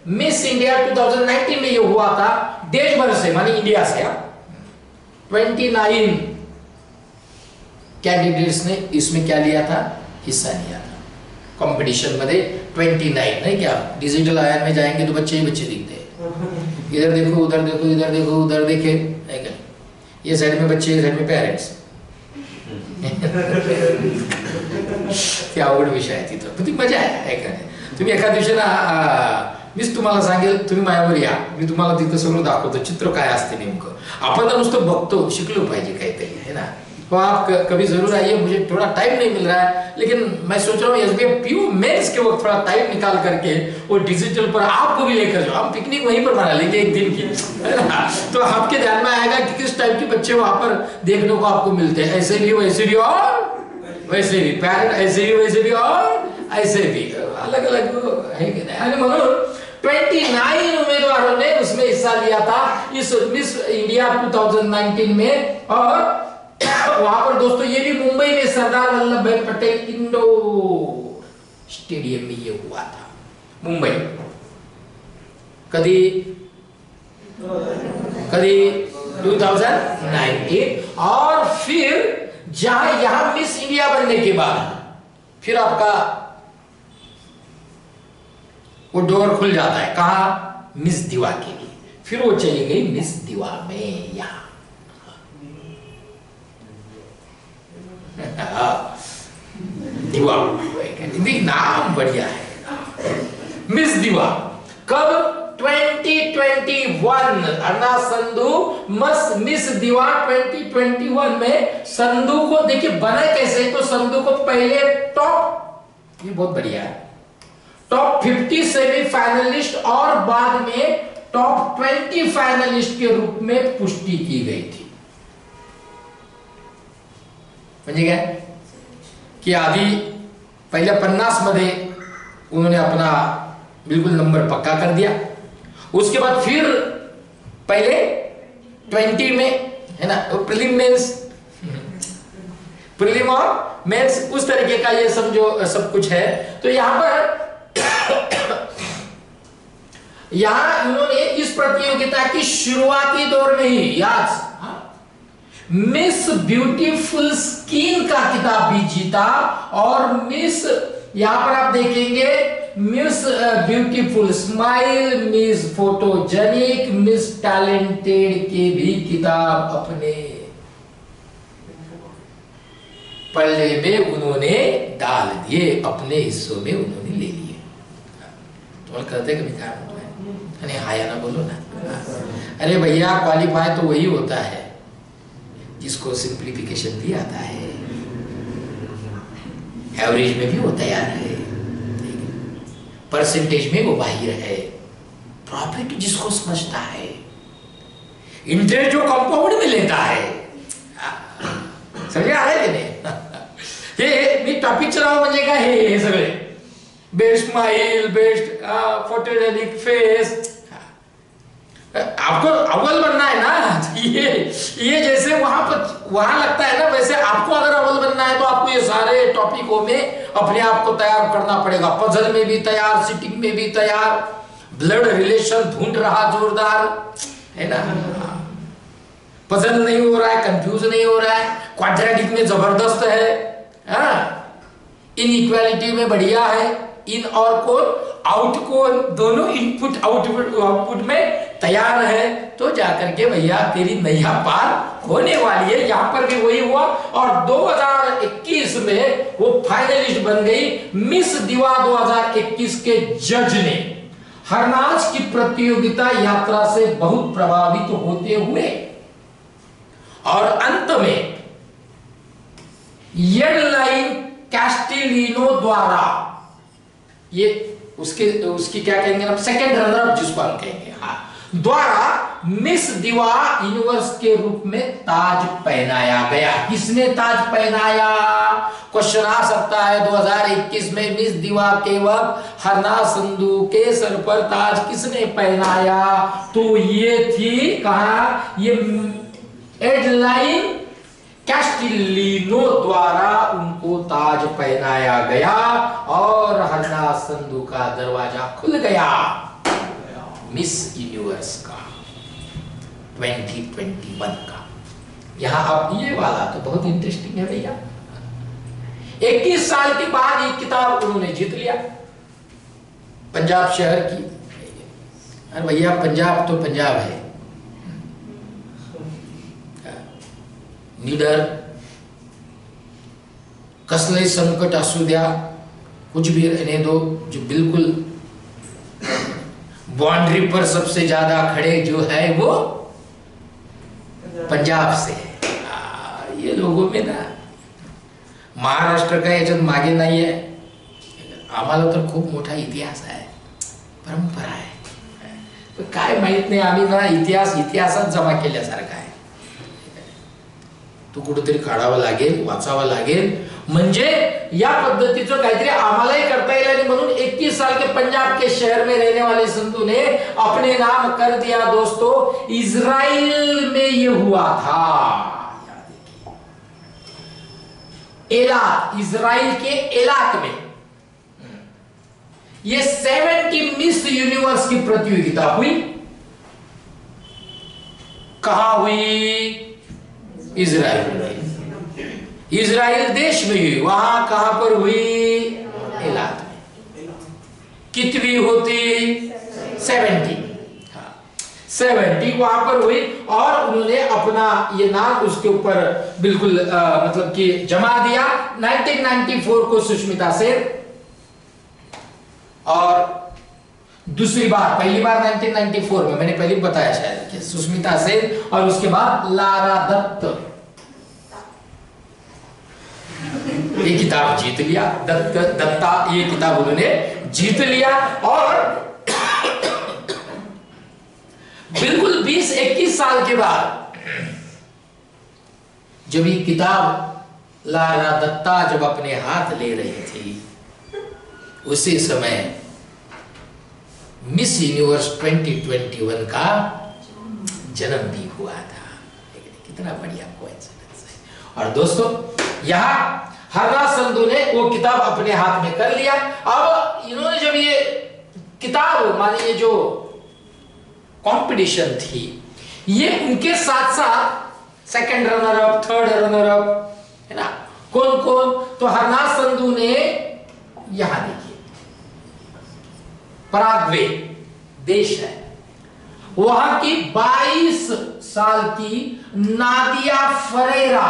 मिस इंडिया 2019 में ये हुआ था, देश भर से मानी इंडिया से 29 कैंडिडेट्स ने इसमें क्या लिया था, हिस्सा लिया था कंपटीशन में। 29 नहीं क्या, डिजिटल आयन में जाएंगे तो बच्चे ही बच्चे दिखते हैं, इधर देखो उधर देखो इधर देखो उधर देखे, ये साइड में बच्चे साइड में पेरेंट्स। आवड विषय आहे तिथं, ती मजा आहे ऐकायला। तुम्ही एका दिवशी ना मीच तुम्हाला सांगेल, तुम्ही माझ्यावर या, मी तुम्हाला तिथं सगळं दाखवतो, चित्र काय असते नेमकं। आपण तर नुसतं बघतो, शिकलो पाहिजे काहीतरी है ना। तो आप कभी जरूर आइए, मुझे थोड़ा टाइम नहीं मिल रहा है, लेकिन मैं सोच रहा हूँ एसबीआई पीयू मेंस के वक्त थोड़ा टाइम निकाल करके वो डिजिटल पर आपको भी लेकर जाओ, हम पिकनिक वहीं पर मना लेंगे एक दिन की, है ना। तो आपके ध्यान में आएगा कि किस टाइप के बच्चे वहां पर देखने को आपको मिलते हैं, ऐसे भी वैसे भी और वैसे भी, पैरेंट ऐसे भी वैसे भी और ऐसे भी, अलग अलग है कि नहीं। म्हणून 29 उम्मीदवारों ने उसमें हिस्सा लिया था इस मिस इंडिया 2019 में। और वहां पर दोस्तों ये भी मुंबई में सरदार वल्लभ भाई पटेल इंडोर स्टेडियम में ये हुआ था, मुंबई। कभी 2019। और फिर जहां यहां मिस इंडिया बनने के बाद फिर आपका वो डोर खुल जाता है, कहा, मिस दीवा के लिए। फिर वो चली गई मिस दीवा में, यहां दीवा, नाम बढ़िया है मिस दीवा। कब? 2021 अन्ना संधू मिस दीवा 2021 में। संधू को देखिए बना कैसे, तो संधू को पहले टॉप, ये बहुत बढ़िया है, टॉप 50 सेमीफाइनलिस्ट और बाद में टॉप 20 फाइनलिस्ट के रूप में पुष्टि की गई थी। समझे क्या? कि आधी पहले 50 मध्ये उन्होंने अपना बिल्कुल नंबर पक्का कर दिया, उसके बाद फिर पहले 20 में है ना प्रीलिम मेंस, प्रीलिम और मेंस, उस तरीके का ये समझो सब कुछ है। तो यहां पर यहां उन्होंने इस प्रतियोगिता की शुरुआती दौर में ही याद मिस ब्यूटीफुल स्किन का खिताब भी जीता, और मिस, यहां पर आप देखेंगे miss beautiful smile, miss photogenic, miss talented के भी खिताब अपने पल्ले में उन्होंने डाल दिए, अपने हिस्सों में उन्होंने ले लिए। तो कहते कभी काम अरे हाँ या ना बोलो ना, अरे भैया क्वालिफाई तो वही होता है जिसको सिंप्लीफिकेशन भी आता है, एवरेज में भी वो तैयार है, परसेंटेज में वो बाहिर है, प्रॉफिट जिसको समझता है, इंटरेस्ट जो कंपाउंड में लेता है, समझे आ रहे थे हे मी टॉपिक चलाव म्हणजे काय हे सगळे best smile, best photogenic face, आपको अव्वल बनना है ना, ये जैसे वहां लगता है ना, वैसे आपको अगर अव्वल बनना है तो आपको ये सारे टॉपिकों में अपने आप को तैयार करना पड़ेगा, पजल में भी तैयार, सिटिंग में भी तैयार, ब्लड रिलेशन ढूंढ रहा जोरदार है ना, पजल नहीं हो रहा है, कंफ्यूज नहीं हो रहा है, क्वाड्रेटिक में जबरदस्त है, इनइक्वालिटी में बढ़िया है, इन और कोण आउट कोण दोनों इनपुट आउटपुट में तैयार है, तो जाकर के भैया तेरी नैया पार होने वाली है। यहां पर भी वही हुआ, और 2021 में वो फाइनलिस्ट बन गई। मिस दीवा 2021 के जज ने हरनाज की प्रतियोगिता यात्रा से बहुत प्रभावित होते हुए और अंत में येडलाइन कैस्टिलिनो द्वारा, ये उसकी क्या कहेंगे हम, सेकेंड रनर अप जिसको हम कहेंगे, हाँ, द्वारा मिस दीवा यूनिवर्स के रूप में ताज पहनाया गया। किसने ताज पहनाया? क्वेश्चन आ सकता है 2021 में मिस दीवा के वक्त हरनाज संधू के सर पर ताज किसने पहनाया? तो ये थी कहा, ये एडलाइन कैस्टिलिनो द्वारा उनको ताज पहनाया गया और हरनाज संधू का दरवाजा खुल गया मिस यूनिवर्स का 2021 का। यहां अब ये वाला तो बहुत इंटरेस्टिंग है भैया। 21 साल के बाद ये किताब उन्होंने जीत लिया पंजाब शहर की। अरे भैया पंजाब तो पंजाब है, निडर, कसले संकट असू द्या, कुछ भी रहने दो, जो बिल्कुल बाउंड्री पर सबसे ज्यादा खड़े जो है वो पंजाब से है। ये लोगों में ना महाराष्ट्र का याच्यात मागे नाही आहे, आम्हाला तर खूप मोठा इतिहास आहे, परंपरा आहे, पण काय माहित नाही, आम्ही ना इतिहासात जमा केल्यासारखा आहे, तो कुठेतरी काढावा लागेल, वाचावा लागेल, म्हणजे या पद्धतीचं काहीतरी आम्हालाही करता येईल। आणि म्हणून 21 साल के पंजाब के शहर में रहने वाले संधू ने अपने नाम कर दिया। दोस्तों इजराइल में ये हुआ था, एलात, इजराइल के एलात में ये 70 मिस यूनिवर्स की प्रतियोगिता हुई। कहां हुई? इजराइल में, इजराइल देश में हुई। वहां कहां पर हुई? एलात में। कितनी होती? 70, 70 वहां पर हुई और उन्होंने अपना ये नाम उसके ऊपर बिल्कुल मतलब कि जमा दिया। 1994 को सुष्मिता सेन, और दूसरी बार, पहली बार 1994 में, मैंने पहले बताया शायद कि सुष्मिता सेन, और उसके बाद लारा दत्त ये किताब जीत लिया। दत्ता ये किताब उन्होंने जीत लिया। और बिल्कुल 20-21 साल के बाद जब ये किताब लारा दत्ता जब अपने हाथ ले रही थी, उसी समय मिस यूनिवर्स 2021 का जन्म भी हुआ था। कितना बढ़िया कोइंसिडेंस है। और दोस्तों, यहाँ हरनाथ संधू ने वो किताब अपने हाथ में कर लिया। अब इन्होंने जब ये किताब, माने ये जो कंपटीशन थी, ये उनके साथ साथ second runner up, third runner up, है ना, कौन कौन, तो हरनाथ संधू ने यहां देखिए, पराग्वे देश है, वहां की 22 साल की नादिया फरेरा।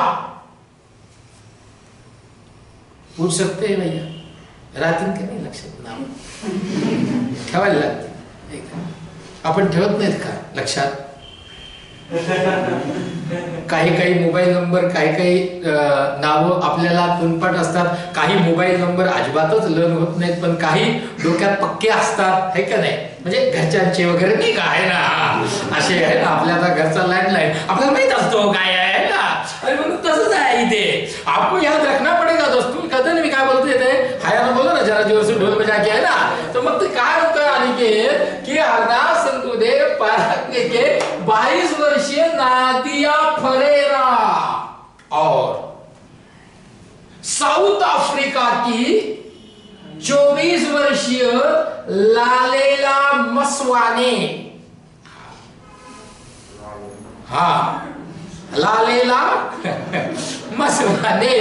पूछ सकते हैं भैया, रातीन के नाही लक्षात नाव ठेवायला लागते, आपण ठेवत नाहीत का लक्षात? काही काही मोबाईल नंबर, काही काही नावं आपल्याला तोंडपाठ असतात, काही मोबाईल नंबर अजिबातच लर्न होत नाहीत, पण काही डोक्यात पक्के असतात, है का नाही? म्हणजे घरच्यांचे वगैरे नाही का, आहे ना, असे आहे ना, आपल्या आता घरचा लँडलाईन आपल्याला माहित असतो काय आहे ना, अरे म्हणून तसंच आहे इथे, आपको याद रखना पडेगा दोस्तों। कदन मी काय बोलतोय ते हायानं बोललो ना, जरा जोर से ढोल बजा के, है ना, तो मग ते काय होतं अनिकेत की हरनाथ संधू ने पराग्वे के 22 वर्षीय नादिया फरेरा और साउथ अफ्रीका की 24 वर्षीय लालेला मसवाने, हाँ लालेला मसवाने,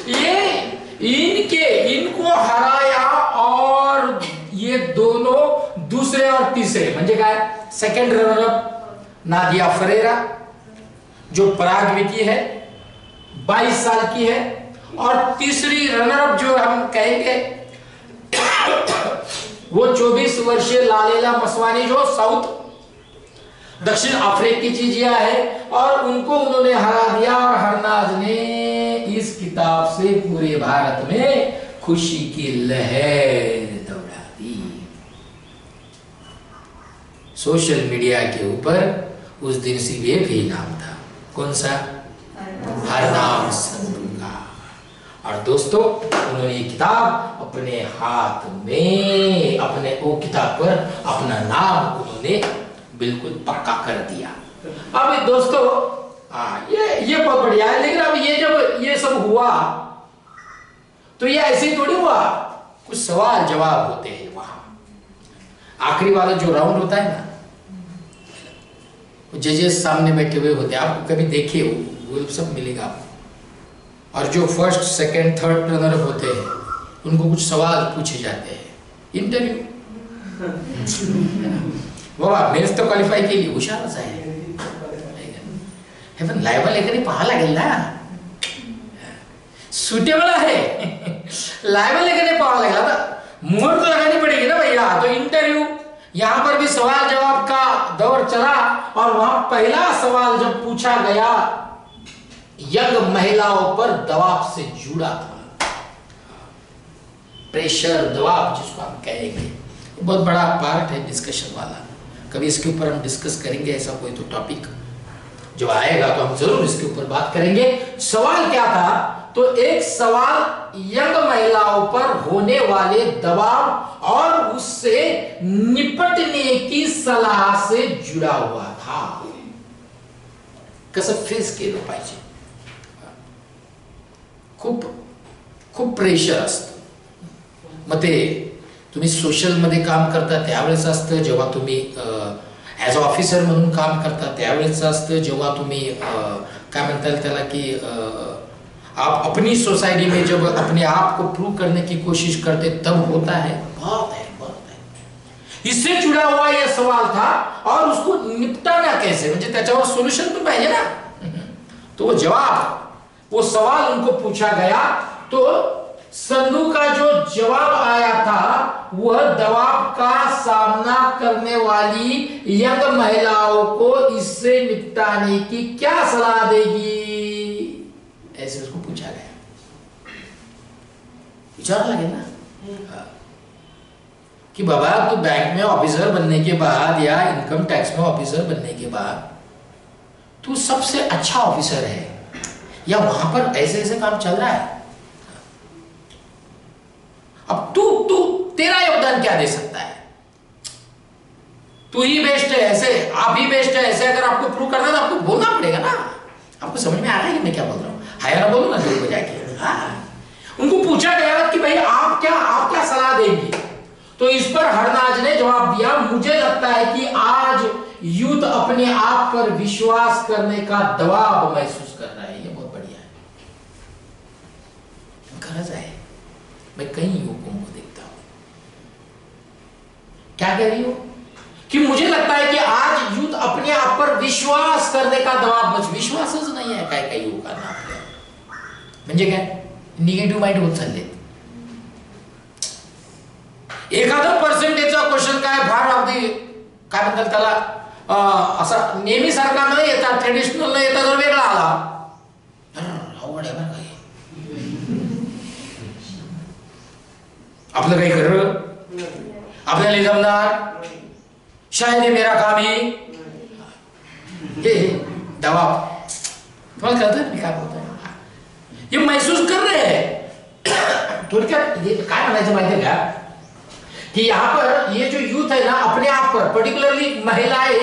ये इनको हराया। और ये दोनों दूसरे और तीसरे, म्हणजे काय, second runner up Nadia Ferreira जो पराग्वे की है, 22 साल की है, और तीसरी रनर अप जो हम कहेंगे वो 24 वर्षीय लालेला मसवानी जो साउथ दक्षिण अफ्रीकी चीजिया है, और उनको उन्होंने हरा दिया। और हरनाथ ने इस किताब से पूरे भारत में खुशी की लहर दौड़ा दी। सोशल मीडिया के ऊपर उस दिन सिर्फ एक ही नाम था, कौन सा? हरनाथ संधू का। और दोस्तों, उन्होंने ये किताब अपने हाथ में, अपने वो किताब पर अपना नाम उन्होंने बिल्कुल पक्का कर दिया। अब दोस्तों, ये बहुत बढ़िया है, लेकिन अब ये जब ये सब हुआ तो ये ऐसे ही थोड़ी हुआ, कुछ सवाल जवाब होते हैं वहां। आखिरी वाला जो राउंड होता है ना, जजेस सामने बैठे हुए होते हैं, आप कभी देखे वो सब मिलेगा आपको। और जो फर्स्ट सेकंड थर्ड रनर होते हैं, उनको कुछ सवाल पूछे जाते हैं, इंटरव्यू। बाबा मेन्स तर क्वालिफाय केली, हुशारच आहे, हे पण लायबल एखादी पाहा लागेल ना, सुटेबल आहे, लायबल एखादी पाहा लागेल। आता मोहर तो लगानी पड़ेगी ना भैया, तो इंटरव्यू, यहां पर भी सवाल जवाब का दौर चला। और वहां पहला सवाल जब पूछा गया, यंग महिलाओं पर दबाव से जुड़ा था, प्रेशर, दबाव जिसको हम कहेंगे, बहुत बड़ा पार्ट है डिस्कशन वाला, कभी इसके ऊपर हम डिस्कस करेंगे, ऐसा कोई तो टॉपिक जब आएगा तो हम जरूर इसके ऊपर बात करेंगे। सवाल क्या था? तो एक सवाल यंग महिलाओं पर होने वाले दबाव और उससे निपटने की सलाह से जुड़ा हुआ था। कसं फेस केलं पाहिजे, खूप प्रेशर असतं। मग ते तुम्ही सोशल मध्ये काम करता त्यावेळेस असतं, जेव्हा तुम्ही ॲज ऑफिसर म्हणून काम करता त्यावेळेस असतं, जेव्हा तुम्ही काय म्हणता येईल त्याला की आप अपनी सोसाइटी में जब अपने आप को प्रूव करने की कोशिश करते तब होता है। बहुत है, बहुत है। इससे जुड़ा हुआ यह सवाल था, और उसको निपटाना कैसे, म्हणजे त्याच्यावर सोल्यूशन पण पाहिजे ना। तो वो जवाब, वो सवाल उनको पूछा गया, तो संधू का जो जवाब आया था वह दबाव का सामना करने वाली यंग महिलाओं को इससे निपटाने की क्या सलाह देगी, ऐसे उसको पूछा गया। विचार लगे ना कि बाबा तू बैंक में ऑफिसर बनने के बाद या इनकम टैक्स में ऑफिसर बनने के बाद तू सबसे अच्छा ऑफिसर है, या वहां पर ऐसे ऐसे काम चल रहा है। अब तू तू तेरा योगदान क्या दे सकता है? तू ही बेस्ट है ऐसे, आप ही बेस्ट है ऐसे, अगर आपको प्रूव करना है तो आपको बोलना पड़ेगा ना। आपको समझ में आ रहा है कि मैं क्या बोल रहा हूं? हाया ना बोलो ना जोर बजा के। हाँ, उनको पूछा गया कि भाई आप क्या सलाह देंगे? तो इस पर हरनाज ने जवाब दिया, मुझे लगता है कि आज यूथ अपने आप पर विश्वास करने का दबाव महसूस कर रहा है। ये बहुत बढ़िया है, गरज है। मैं कई युवकों को देखता हूं, क्या कह रही हो कि मुझे लगता है कि आज यूथ अपने आप पर विश्वास करने का दबाव, विश्वासच नाही आहे काय काही युवकांना आपल्या, म्हणजे काय निगेटिव्ह माइंड होत चालले। एखादा पर्सेंटेजचा क्वेश्चन काय फार अगदी काय म्हणतात त्याला असा नेहमी सारखा न येता, ट्रेडिशनल न येता जर वेगळा आला अवघड आहे बरं. आपलं काही खरं आपल्याला जमणार, शायद मेरा काम ही ये दबाव, तुम्हाला कळतं मी काय बोलतोय? ये महसूस कर रहे हैं। थोडक्यात काय म्हणायचं माहितीये का कि यहाँ पर ये जो यूथ है ना, अपने आप पर, पर्टिकुलरली महिलाएं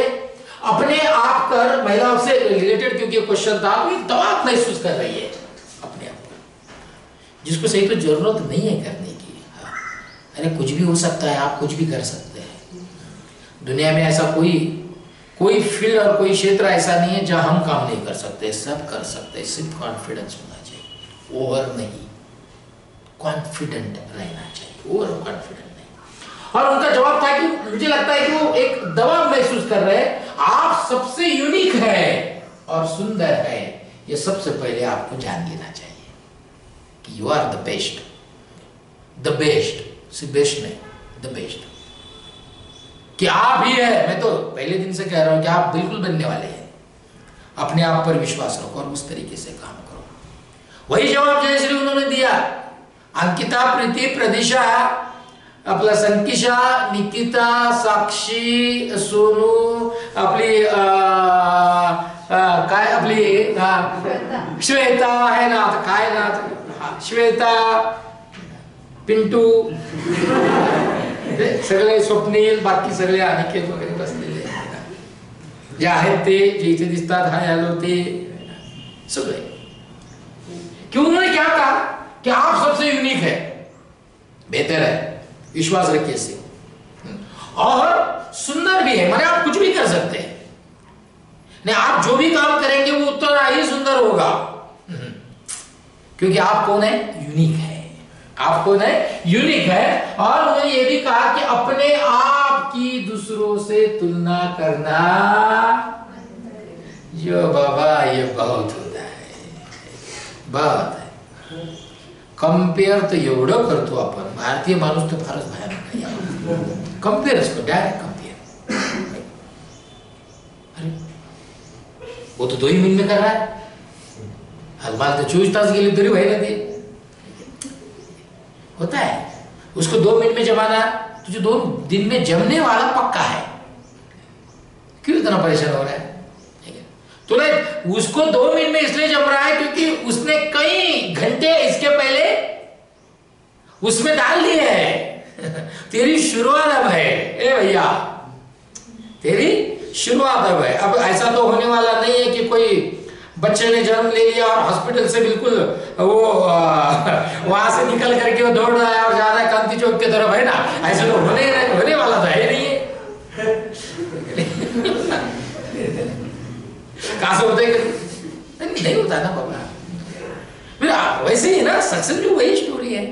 अपने आप पर, महिलाओं से रिलेटेड क्योंकि क्वेश्चन था, तो दबाव महसूस कर रही है अपने आप पर, जिसको सही तो जरूरत नहीं है करने की। अरे कुछ भी हो सकता है, आप कुछ भी कर सकते हैं। दुनिया में ऐसा कोई फील्ड और कोई क्षेत्र ऐसा नहीं है जहां हम काम नहीं कर सकते, सब कर सकते हैं। सिर्फ कॉन्फिडेंस होना चाहिए, ओवर नहीं, कॉन्फिडेंट रहना चाहिए, ओवर कॉन्फिडेंट। और उनका जवाब था कि मुझे लगता है कि वो एक दबाव महसूस कर रहे हैं। आप सबसे यूनिक है और सुंदर है, ये सबसे पहले आपको जान लेना चाहिए कि you are the best, the best, सिर्फ बेस्ट नहीं, द बेस्ट, कि आप ही है। मैं तो पहले दिन से कह रहा हूं कि आप बिल्कुल बनने वाले हैं। अपने आप पर विश्वास रखो और उस तरीके से काम करो। वही जवाब जयश्री उन्होंने दिया। अंकिता, प्रीति, प्रदिशा, आपला संकिशा, निकिता, साक्षी, सोनू, आपली काय आपली श्वेता है ना, काय ना श्वेता, पिंटू, सगळे स्वप्नील, बाकी सगळे अनिकेत वगैरे बसलेले जे आहेत ते, जे इथे दिसतात हाय हॅलो ते सगळे। क्यों उन्होंने क्या कहा कि आप सबसे यूनिक है, बेहतर है, विश्वास रखिए इससे, और सुंदर भी है, माने आप कुछ भी कर सकते हैं। नहीं, आप जो भी काम करेंगे वो उतना ही सुंदर होगा, क्योंकि आप कौन है? यूनिक है। आप कौन है? यूनिक है। और उन्होंने ये भी कहा कि अपने आप की दूसरों से तुलना करना, जो बाबा ये बहुत होता है, बहुत है। कंपेयर तो एवढं करतो आपण, भारतीय माणूस तो फारच भयानक आहे। कंपेयर असतो, डायरेक्ट कंपेयर। अरे वो तो 2 ही मिनट में कर रहा है, हलमाल तो 24 तास गेली तरी व्हायला ते होता है। उसको 2 मिनट में जमाना, तुझे 2 दिन में जमने वाला पक्का है, क्यों इतना परेशान हो रहा है? तो नहीं, उसको 2 मिनट में इसलिए जम रहा है क्योंकि उसने कई घंटे इसके पहले उसमें डाल दिए हैं। तेरी शुरुआत अब है, ए भैया, तेरी शुरुआत अब है। अब ऐसा तो होने वाला नहीं है कि कोई बच्चे ने जन्म ले लिया और हॉस्पिटल से बिल्कुल वो वहां से निकल करके वो दौड़ रहा है और जा रहा है कांति चौक की तरफ, है ना? ऐसा तो होने वाला तो है नहीं है। कहां से होता है? नहीं होता ना बाबा। फिर वैसे ही ना, सक्सेस भी वही स्टोरी है।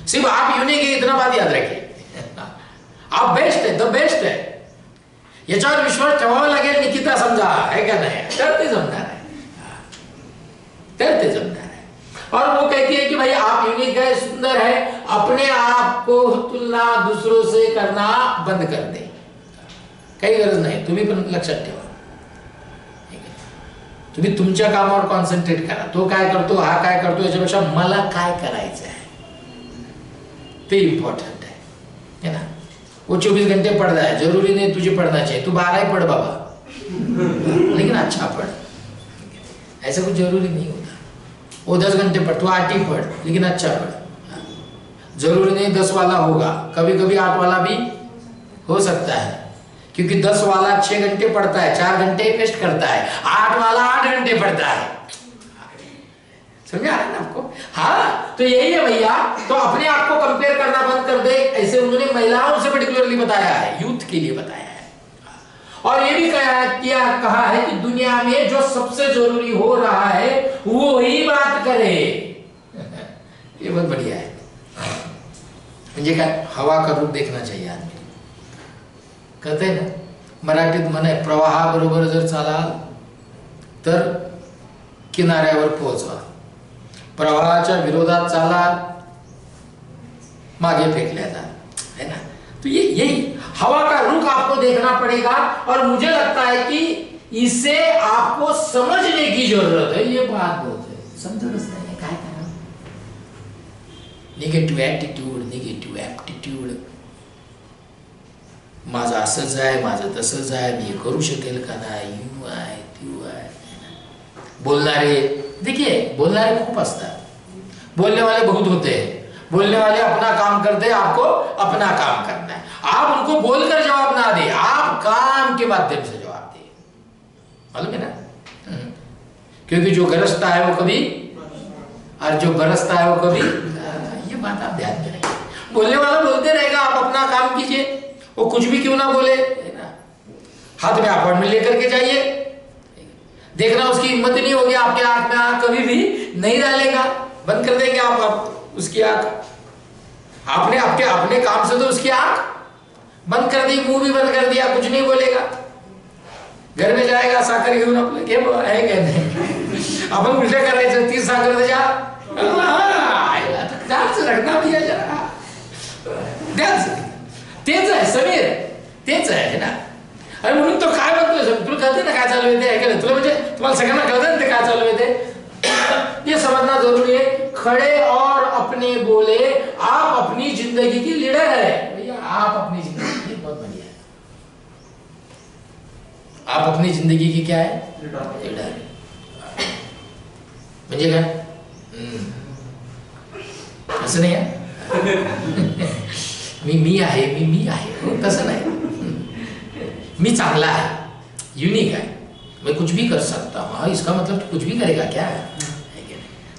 सिर्फ आप यूनिक है, इतना बात याद रखिए। आप बेस्ट है, द बेस्ट है, याच्यावर विश्वास ठेवावा लागेल। निकिता समजा है क्या नहीं? तर ते जमणार है, तर ते जमणार है। और वो कहती है कि भाई आप यूनिक है, सुंदर है, अपने आप को तुलना दूसरों से करना बंद कर दे, काही गरज नाही। तुम्ही पण लक्षात ठेवा, तुम्ही तुमच्या कामावर कॉन्सन्ट्रेट करा। तो काय करतो, हा काय करतो, याच्यापेक्षा मला काय करायचं है ते इम्पॉर्टंट है ना? वो 24 घंटे पढ़ रहा है, जरूरी नहीं तुझे पढ़ना चाहिए, तू 12 ही पढ़ बाबा, लेकिन अच्छा पढ़, ऐसा कुछ जरूरी नहीं होता। वो 10 घंटे पढ़, तो 8 ही पढ़, लेकिन अच्छा पढ़। जरूरी नहीं 10 वाला होगा, कभी कभी 8 वाला भी हो सकता है, क्योंकि 10 वाला 6 घंटे पढ़ता है, 4 घंटे वेस्ट करता है, 8 वाला 8 घंटे पढ़ता है। समझा है ना आपको? हाँ, तो यही है भैया। तो अपने आप को कंपेयर करना बंद कर दे। ऐसे उन्होंने महिलाओं से पर्टिकुलरली बताया है, यूथ के लिए बताया है। और ये भी कहा है कि दुनिया में जो सबसे जरूरी हो रहा है वो ही बात करे। ये बहुत बढ़िया है। म्हणजे काय, हवा का रूप देखना चाहिए आदमी। कहते हैं ना मराठीत म्हणे, प्रवाहाबरोबर जर चालाल तर किनाऱ्यावर पोहोचवा, प्रवाहाच्या विरोधात चालाल मागे फेंकल्या जाल, है ना? तो ये यही हवा का रुख आपको देखना पड़ेगा। और मुझे लगता है कि इसे आपको समझने की जरूरत है। ये बात बहुत है, समझतच नाही काय करा। निगेटिव्ह ॲटिट्यूड, निगेटिव्ह ॲप्टिट्यूड, माझं असंच आहे, माझं तसंच आहे, मी करू शकेल का नाही, यू आहे त्यू आहे। बोलणारे, देखिए बोलणारे खूप असतात, बोलने वाले बहुत होते हैं। बोलने वाले अपना काम करते हैं, आपको अपना काम करना है। आप उनको बोलकर जवाब ना दे, आप काम के माध्यम से जवाब दे, मालूम है ना? क्योंकि जो गरजता है वो कभी, और जो बरसता है वो कभी, ये बात आप ध्यान में रखिए। बोलने वाला बोलते रहेगा, आप अपना काम कीजिए, वो कुछ भी क्यों ना बोले, है ना? हाथ में अपॉइंटमेंट लेकर के जाइए, देखना उसकी हिम्मत नहीं होगी आपके आंख में आंख कभी भी नहीं डालेगा, बंद कर देंगे आप उसकी आंख। आपने अपने काम से तो उसकी आंख बंद कर दी, मुंह भी बंद कर दिया, कुछ नहीं बोलेगा। घर में जाएगा, साखर घेऊन आपलं घे आहे काय नाही, आपण उलट्या करायचं, ती साखर त्याच्या ध्यान से रखना भैया जरा, ध्यान से। तेच आहे समीर, तेच आहे ना। अरे म्हणून तो काय म्हणतोय, तुला कळते ना काय चालू आहे ते, ऐकायला तुला, म्हणजे तुम्हाला सगळ्यांना कळतं ना ते काय चालू आहे ते, ये समझना जरूरी है। खड़े और अपने बोले, आप अपनी जिंदगी की लीडर है भैया, आप अपनी जिंदगी, बहुत बढ़िया है, आप अपनी जिंदगी की क्या है, लीडर। म्हणजे काय, असं नाही आहे मी आहे, मी आहे, तसं नाही। मी चांगला है, यूनिक है, मैं कुछ भी कर सकता हूँ। हाँ, इसका मतलब तो कुछ भी करेगा क्या है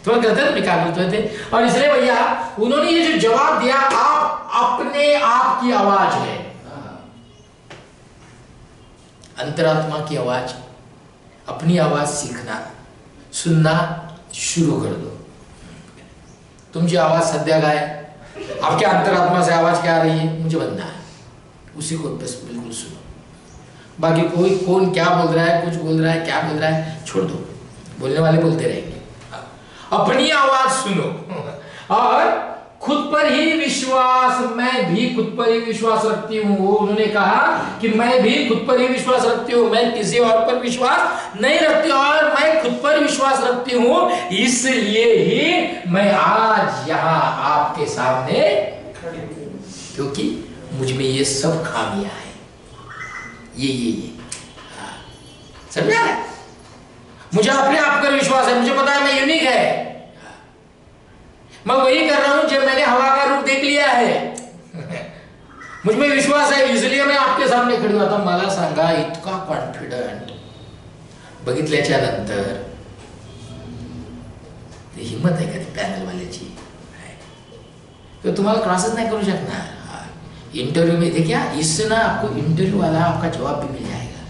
तो कहते हैं क्या बोलते थे। और इसलिए भैया उन्होंने ये जो जवाब दिया, आप अपने आप की आवाज है, अंतरात्मा की आवाज, अपनी आवाज सीखना, सुनना शुरू कर दो। तुमची आवाज सध्या काय, आपके अंतरात्मा से आवाज क्या आ रही है, मुझे बनना है, उसी को बस बिल्कुल सुनो। बाकी कोई कौन क्या बोल रहा है, कुछ बोल रहा है, क्या बोल रहा है, छोड़ दो, बोलने वाले बोलते रहेंगे। अपनी आवाज सुनो और खुद पर ही विश्वास, मैं भी खुद पर ही विश्वास रखती हूँ। उन्होंने कहा कि मैं भी खुद पर ही विश्वास रखती हूँ, मैं किसी और पर विश्वास नहीं रखती, और मैं खुद पर विश्वास रखती हूँ, इसलिए ही मैं आज यहाँ आपके सामने, क्योंकि मुझ में ये सब खामियां हैं, ये समझा है? मुझे अपने आप पर विश्वास है, मुझे पता है मैं यूनिक है, मैं वही कर रहा हूं जब मैंने हवा का रूप देख लिया है। मुझ में विश्वास है, इसलिए मैं आपके सामने खड़ी होता। मला सांगा, इतका कॉन्फिडंट बघितल्याच्या नंतर हिम्मत आहे का ती पॅनल वाल्याची? तो तुम्हाला क्रॉसच नहीं करू शकणार। इंटरव्यू में देखिए, इससे ना आपको इंटरव्यू वाला आपका जवाब भी मिल जाएगा,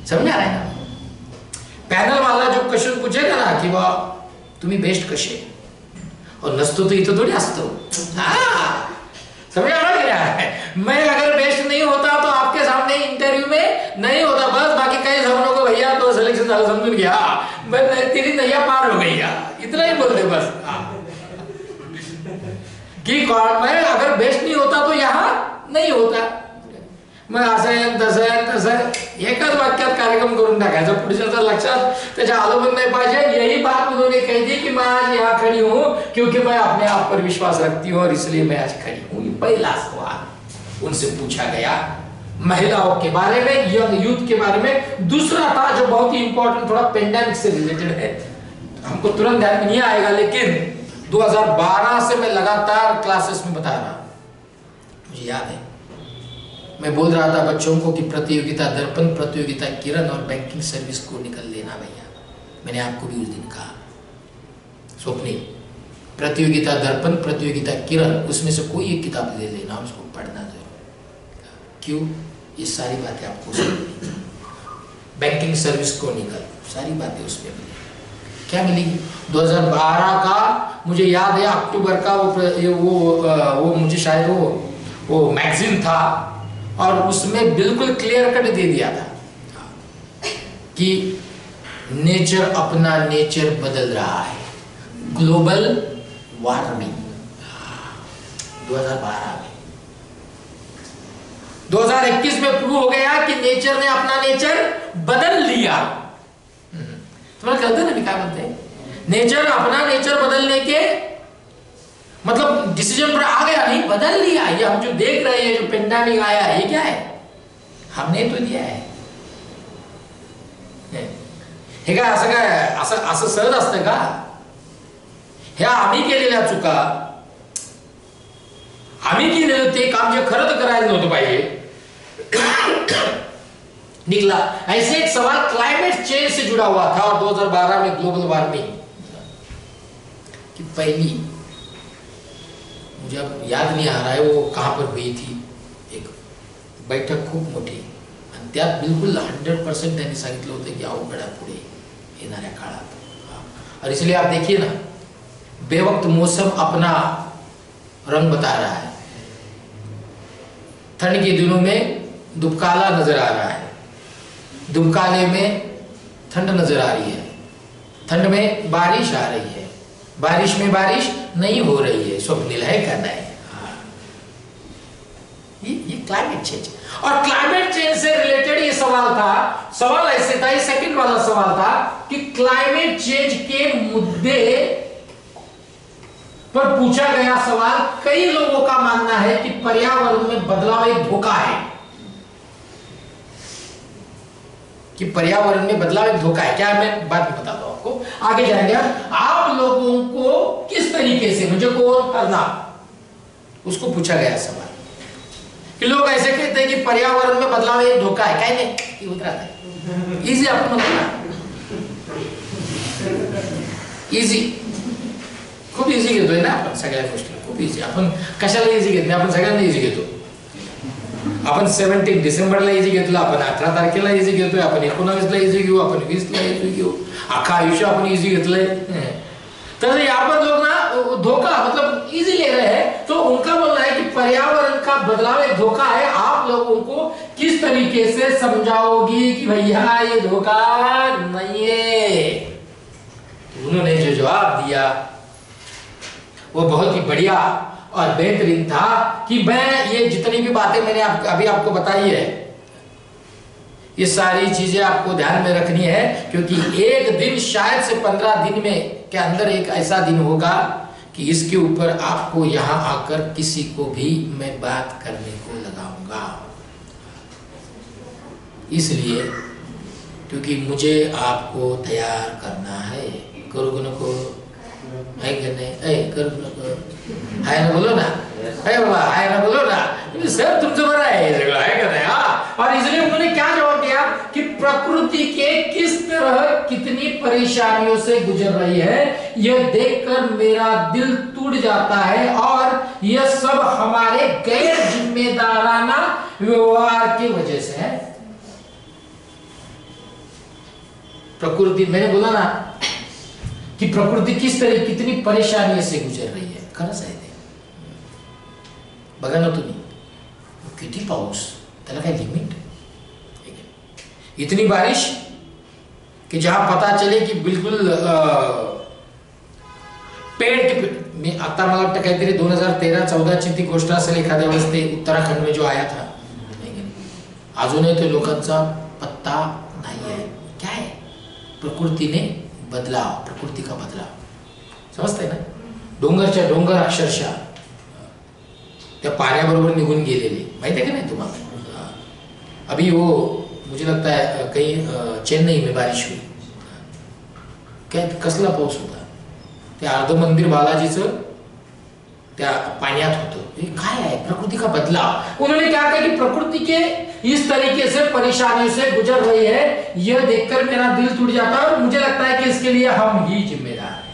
समझ आ रहा है ना? पैनल वाला जो क्वेश्चन पूछेगा ना कि वाह तुम्ही बेस्ट कसे, और नसतो तो इथं थोड़ी असतो। समझ आ रहा है? मैं अगर बेस्ट नहीं होता तो आपके सामने इंटरव्यू में नहीं होता, बस बाकी कई समझो को भैया तो सिलेक्शन झालं, समझून गया, बस तेरी नैया पार हो गई, इतना ही बोलते बस। कि कौन, मैं अगर बेस्ट नहीं होता तो यहाँ नहीं होता, मैं असं तसं एकच वाक्यात कार्यक्रम करून टाकायचा, पुढच्याचं लक्षात त्याच्या आलं पण नाही पाहिजे। यही बात उन्होंने कही थी कि मैं आज यहाँ खड़ी हूँ क्योंकि मैं अपने आप पर विश्वास रखती हूँ, और इसलिए मैं आज खड़ी हूँ। पहला सवाल उनसे पूछा गया, महिलाओं के बारे में, यंग यूथ के बारे में। दूसरा था जो बहुत ही इंपॉर्टेंट, थोड़ा पेंडेमिक से रिलेटेड है, हमको तुरंत ध्यान में नहीं आएगा, लेकिन 2012 से मैं लगातार क्लासेस में बता रहा, मुझे याद है मैं बोल रहा था बच्चों को कि प्रतियोगिता दर्पण, प्रतियोगिता किरण और बैंकिंग सर्विस को निकल लेना भैया। मैंने आपको भी उस दिन कहा स्वप्निल, प्रतियोगिता दर्पण, प्रतियोगिता किरण, उसमें से कोई एक किताब ले लेना, उसको पढ़ना जरूर। क्यों? ये सारी बातें आपको समझनी। बैंकिंग सर्विस को निकल, सारी बातें उसमें मिलेगी। क्या मिलेगी? 2012 का मुझे याद है, अक्टूबर का वो मुझे शायद वो मैगजीन था, और उसमें बिल्कुल क्लियर कट दे दिया था कि नेचर अपना नेचर बदल रहा है, ग्लोबल वार्मिंग। 2012 में, 2021 में प्रूव हो गया कि नेचर ने अपना नेचर बदल लिया। तुम्हारा कहते हैं ना, क्या बोलते हैं, नेचर अपना नेचर बदलने के मतलब डिसीजन पर आ गया, नहीं बदल लिया। ये हम जो देख रहे हैं, जो पेंडेमिक आया, ये क्या है? हमने तो दिया है। हे का असं काय, असं सहज असतं का? हे आम्ही केलेल्या चुका, आम्ही केलेलं ते काम जे खरं तर करायला नव्हतं पाहिजे, निकला। ऐसे एक सवाल क्लाइमेट चेंज से जुड़ा हुआ था, और 2012 में ग्लोबल वार्मिंग की पहली, मुझे अब याद नहीं आ रहा है वो कहां पर हुई थी, एक बैठक खूप मोठी, आणि त्यात बिलकुल 100% त्यांनी सांगितलं होतं की अवघड आहे पुढे येणाऱ्या काळात। और इसलिए आप देखिए ना, बेवक्त मौसम अपना रंग बता रहा है। ठंड के दिनों में दुबकाला नजर आ रहा है, दुबकाले में ठंड नजर आ रही है, ठंड में बारिश आ रही है, बारिश में बारिश नहीं हो रही है। स्वप्निल है करना है। ये क्लाइमेट चेंज, और क्लाइमेट चेंज से रिलेटेड ये सवाल था। सवाल ऐसे था, ये सेकंड वाला सवाल था कि क्लाइमेट चेंज के मुद्दे पर पूछा गया सवाल, कई लोगों का मानना है कि पर्यावरण में बदलाव एक धोखा है, कि पर्यावरण में बदलाव एक धोखा है। क्या मैं बात बताता हूं आपको, आगे जाएंगे। आप लोगों को किस तरीके से, मुझे कौन करना, उसको पूछा गया सवाल कि लोग ऐसे कहते हैं कि पर्यावरण में बदलाव एक धोका है, काय नाही उतरा इजी, आपण इजी, खूप इझी घेतोय ना आपण सगळ्या गोष्टी, खूप इझी। आपण कशाला इझी घेत नाही, आपण सगळ्यांना इझी घेतो। आपण 17 डिसेंबरला इझी घेतलं, आपण 18 तारखेला इझी घेतोय, आपण 19ला इझी घेऊ, आपण 20ला इझी घेऊ, अख्खा आयुष्य आपण इझी घेतलंय। तो यहाँ पर लोग ना धोखा मतलब इजी ले रहे हैं, तो उनका बोलना है कि पर्यावरण का बदलाव एक धोखा है। आप लोगों को किस तरीके से समझाओगी कि भैया ये धोखा नहीं है? तो उन्होंने जो जवाब दिया वो बहुत ही बढ़िया और बेहतरीन था कि मैं ये जितनी भी बातें मैंने अभी आपको बताई है, ये सारी चीजें आपको ध्यान में रखनी है, क्योंकि एक दिन शायद से 15 दिन में के अंदर एक ऐसा दिन होगा कि इसके ऊपर आपको यहां आकर किसी को भी मैं बात करने को लगाऊंगा। इसलिए क्योंकि मुझे आपको तैयार करना है। करो नको है कि नहीं? करो नको हाय ना बोलो ना, है बाबा हाय ना बोलो ना, सर तुमसे बड़ा है सगळं, है का नहीं? और इसलिए उन्होंने क्या जवाब दिया कि प्रकृति के किस तरह कितनी परेशानियों से गुजर रही है, यह देखकर मेरा दिल टूट जाता है, और यह सब हमारे गैर जिम्मेदाराना व्यवहार की वजह से है। प्रकृति, मैंने बोला ना कि प्रकृति किस तरह कितनी परेशानी से गुजर रही है, खरंच आहे ते। बघा ना तुम्ही, किती पाऊस, त्याला काय लिमिट? इतनी बारिश कि जहां पता चले कि बिल्कुल पेड़ के, मी आता मला वाटतं काहीतरी 2013-14 ची ती गोष्ट असेल एखाद्या वेळेस, ते उत्तराखंड में जो आया था, अजूनही तो लोकांचा पत्ता नाही है। क्या है? प्रकृति ने बदलाव, प्रकृति का बदलाव, समजताय ना? डोंगरच्या डोंगर अक्षरशः त्या पाण्याबरोबर निघून गेलेले, माहिती आहे का नाही तुम्हाला? अभी वो मुझे लगता है कहीं चेन्नई में बारिश हुई, काय कसला पाऊस होता, ते अर्ध मंदिर बालाजीचं त्या पाण्यात होतं. हे काय है प्रकृति का बदलाव. उन्होंने क्या कहा कि प्रकृति के इस तरीके से परेशानियों से गुजर रही है, यह देखकर मेरा दिल टूट जाता है और मुझे लगता है कि इसके लिए हम ही जिम्मेदार हैं.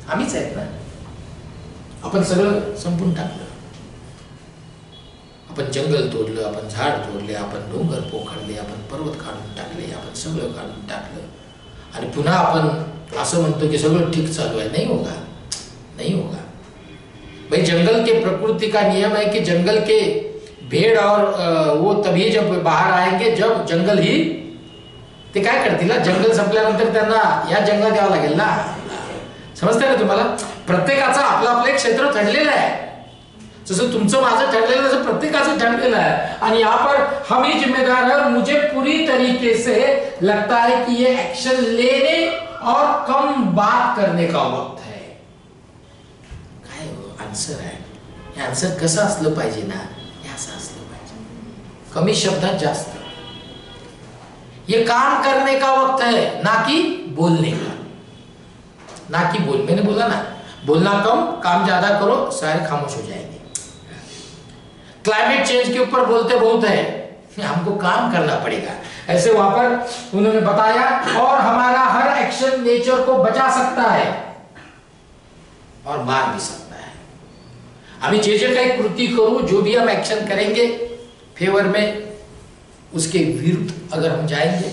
आम्हीच आहेत ना. आपण सगळं संपून टाकलं, आपण जंगल तोडलं, आपण झाड तोडले, आपण डोंगर पोखरले, आपण पर्वत काढून टाकले, आपण सगळं काढून टाकलं आणि पुन्हा आपण असं म्हणतो की सगळं ठीक चालू है. नहीं होगा, नहीं होगा भाई. जंगल के प्रकृति का नियम है कि जंगल के भेड़ और वो तभी जब बाहर आएंगे जब जंगल ही ते काय करतील ना, जंगल संपल्यानंतर त्यांना या जंगलात यावं लागेल ना. समजतंय ना तुम्हाला. प्रत्येकाचं आपलं आपलं एक क्षेत्र ठरलेलं आहे. जसं तुमचं माझं ठरलेलं तसं प्रत्येकाचं ठरलेलं आहे आणि यहाँ पर हम ही जिम्मेदार है. मुझे पूरी तरीके से लगता है कि ये एक्शन लेने और कम बात करने का वक्त है. काय आन्सर आहे. हे आन्सर कसं असलं पाहिजे ना, हे असं असलं पाहिजे, कमी शब्दात जास्त. ये काम करने का वक्त है, ना कि बोलने का. ना कि बोल, मैंने बोला ना, बोलना कम, काम ज्यादा करो, सारे खामोश हो जाएंगे. क्लाइमेट चेंज के ऊपर बोलते बहुत है, हमको काम करना पड़ेगा. ऐसे वहां पर उन्होंने बताया. और हमारा हर एक्शन नेचर को बचा सकता है और मार भी सकता है. हम जे जे काही कृति करूं, जो भी हम एक्शन करेंगे फेवर में, उसके विरुद्ध अगर हम जाएंगे,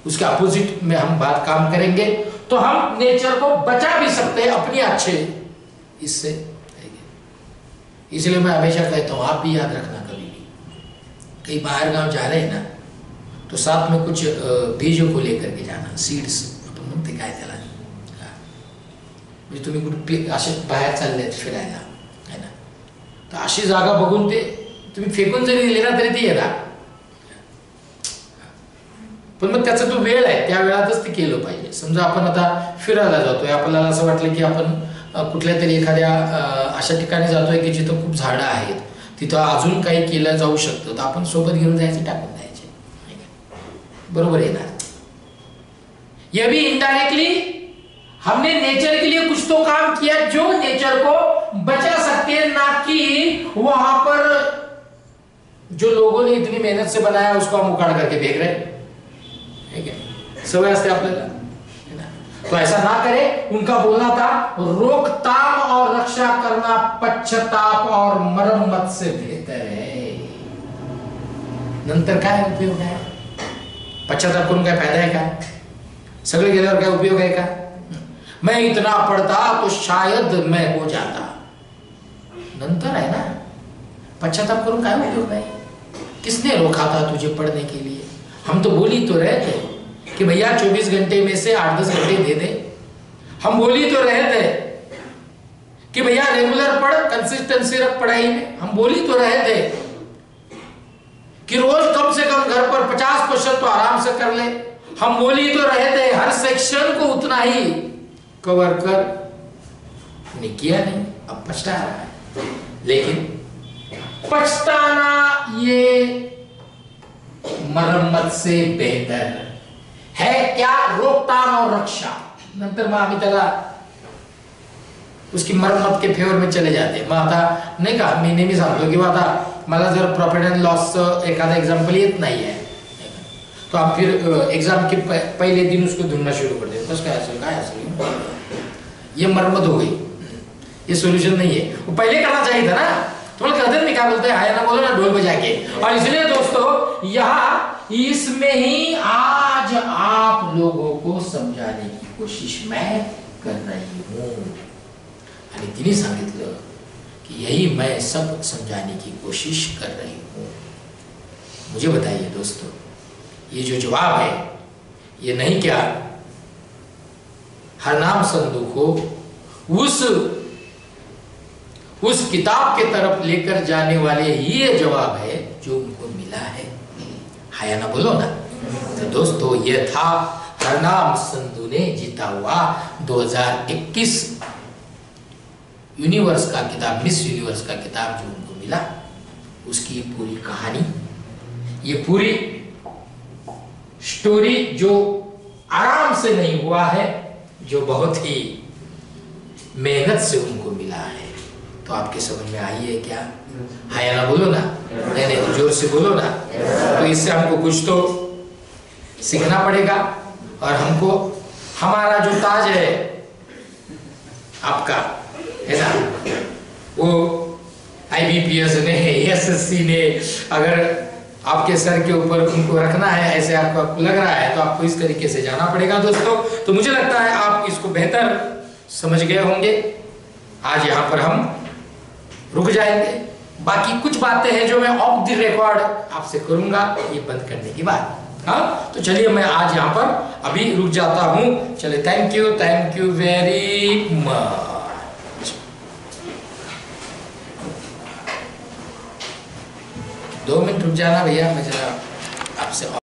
उसके अपोजिट में हम बात काम करेंगे, तो हम नेचर को बचा भी सकते हैं अपने अच्छे इससे. इसलिए मैं हमेशा कहता हूं, आप भी याद रखना, कभी भी कहीं बाहर गांव जा रहे हैं ना, तो साथ में कुछ बीजों को लेकर के जाना, सीड्स आपण म्हणते काय त्याला. म्हणजे तुम्ही कुठे असे बाहेर चालले फिरायला है ना, तर अशी जागा बघून ते तुम्ही फेकून जरी दिले ना तरी ते येणार. पण मग त्याचा तो वेळ आहे, त्या वेळातच ते केलं पाहिजे. समजा आपण आता फिरायला जातोय, आपल्याला असं वाटलं की आपण कुठल्या तरी एखाद्या अशा ठिकाणी जातोय की जिथं खूप झाडं आहेत, तिथं अजून काही केलं जाऊ शकतं, तर आपण सोबत घेऊन जायचे, टाकून द्यायचे, बरोबर येणार. ये भी इनडायरेक्टली हमने नेचर के लिए कुछ तो काम किया जो नेचर को बचा सकते हैं, ना कि वहां पर जो लोगों ने इतनी मेहनत से बनाया उसको हम उखाड़ करके फेंक रहे हैं. सवय असते आपल्याला. तो ऐसा ना करे. उनका बोलना था, रोकथाम और रक्षा करना पश्चाताप और मरम्मत से बेहतर है. नंतर काय उपयोग आहे. पश्चाताप करून काय फायदा आहे का. सगळे गेल्यावर काय उपयोग आहे का. मैं इतना पढ़ता तो शायद मैं हो जाता. नंतर है ना, पश्चाताप करून काय उपयोग नाही. किसने रोका था तुझे पढ़ने के लिए. हम तो बोली तो रहे थे कि भैया 24 घंटे में से 8-10 घंटे दे दे. हम बोली तो रहे थे कि भैया रेगुलर पढ़, कंसिस्टेंसी रख पढ़ाई में. हम बोली तो रहे थे कि रोज कम से कम घर पर 50 क्वेश्चन तो आराम से कर ले. हम बोली तो रहे थे हर सेक्शन को उतना ही कवर कर. नहीं किया, नहीं. अब पछता रहा है. लेकिन पछताना ये मरम्मत से बेहतर है. क्या. रोकथाम और रक्षा. नंतर मग आम्ही त्याला उसकी मरम्मत के फेवर में चले जाते. मग आता नाही का, मी नेहमी सांगतो की आता मला जर प्रॉफिट अँड लॉसचं एखादा एग्जाम्पल येत नाही है, तो आप फिर एग्जाम के पहले दिन उसको ढूंढना शुरू कर देते. बस काय असेल, ये मरम्मत हो गई, ये सोल्यूशन नहीं है. वो पहले करना चाहिए था ना. तुम्हारा कहते नहीं क्या बोलते हैं, आया ना बोलो ना ढोल बजा के. और इसलिए दोस्तों यहाँ इसमें ही आज आप लोगों को समझाने की कोशिश मैं कर रही हूं. आणि तिने सांगितलं कि यही मैं सब समझाने की कोशिश कर रही हूं. मुझे बताइए दोस्तों, ये जो जवाब है, ये नहीं क्या हरनाम संधू को उस किताब के तरफ लेकर जाने वाले ही ये जवाब है जो उनको मिला है. हाया ना बोलो ना. तो दोस्तों, ये था हरनाम संधू ने जीता हुआ 2021 यूनिवर्स का किताब, मिस यूनिवर्स का किताब जो उनको मिला, उसकी पूरी कहानी. ये पूरी स्टोरी जो आराम से नहीं हुआ है, जो बहुत ही मेहनत से उनको मिला है। तो आपके समझ में आई है क्या? हाँ या ना बोलो ना, नहीं नहीं जोर से बोलो ना। तो इससे हमको कुछ तो सीखना पड़ेगा, और हमको हमारा जो ताज है आपका, है ना, वो IBPS ने, SSC ने अगर आपके सर के ऊपर उनको रखना है, ऐसे आपको लग रहा है, तो आपको इस तरीके से जाना पड़ेगा दोस्तों। तो मुझे लगता है आप इसको बेहतर समझ गए होंगे। आज यहाँ पर हम रुक जाएंगे। बाकी कुछ बातें हैं जो मैं ऑफ द रिकॉर्ड आपसे करूंगा ये बंद करने के बाद। हाँ, तो चलिए मैं आज यहाँ पर अभी रुक जाता हूँ। चलिए, thank you very much. 2 minute रुक जाना भैया, मैं जरा आपसे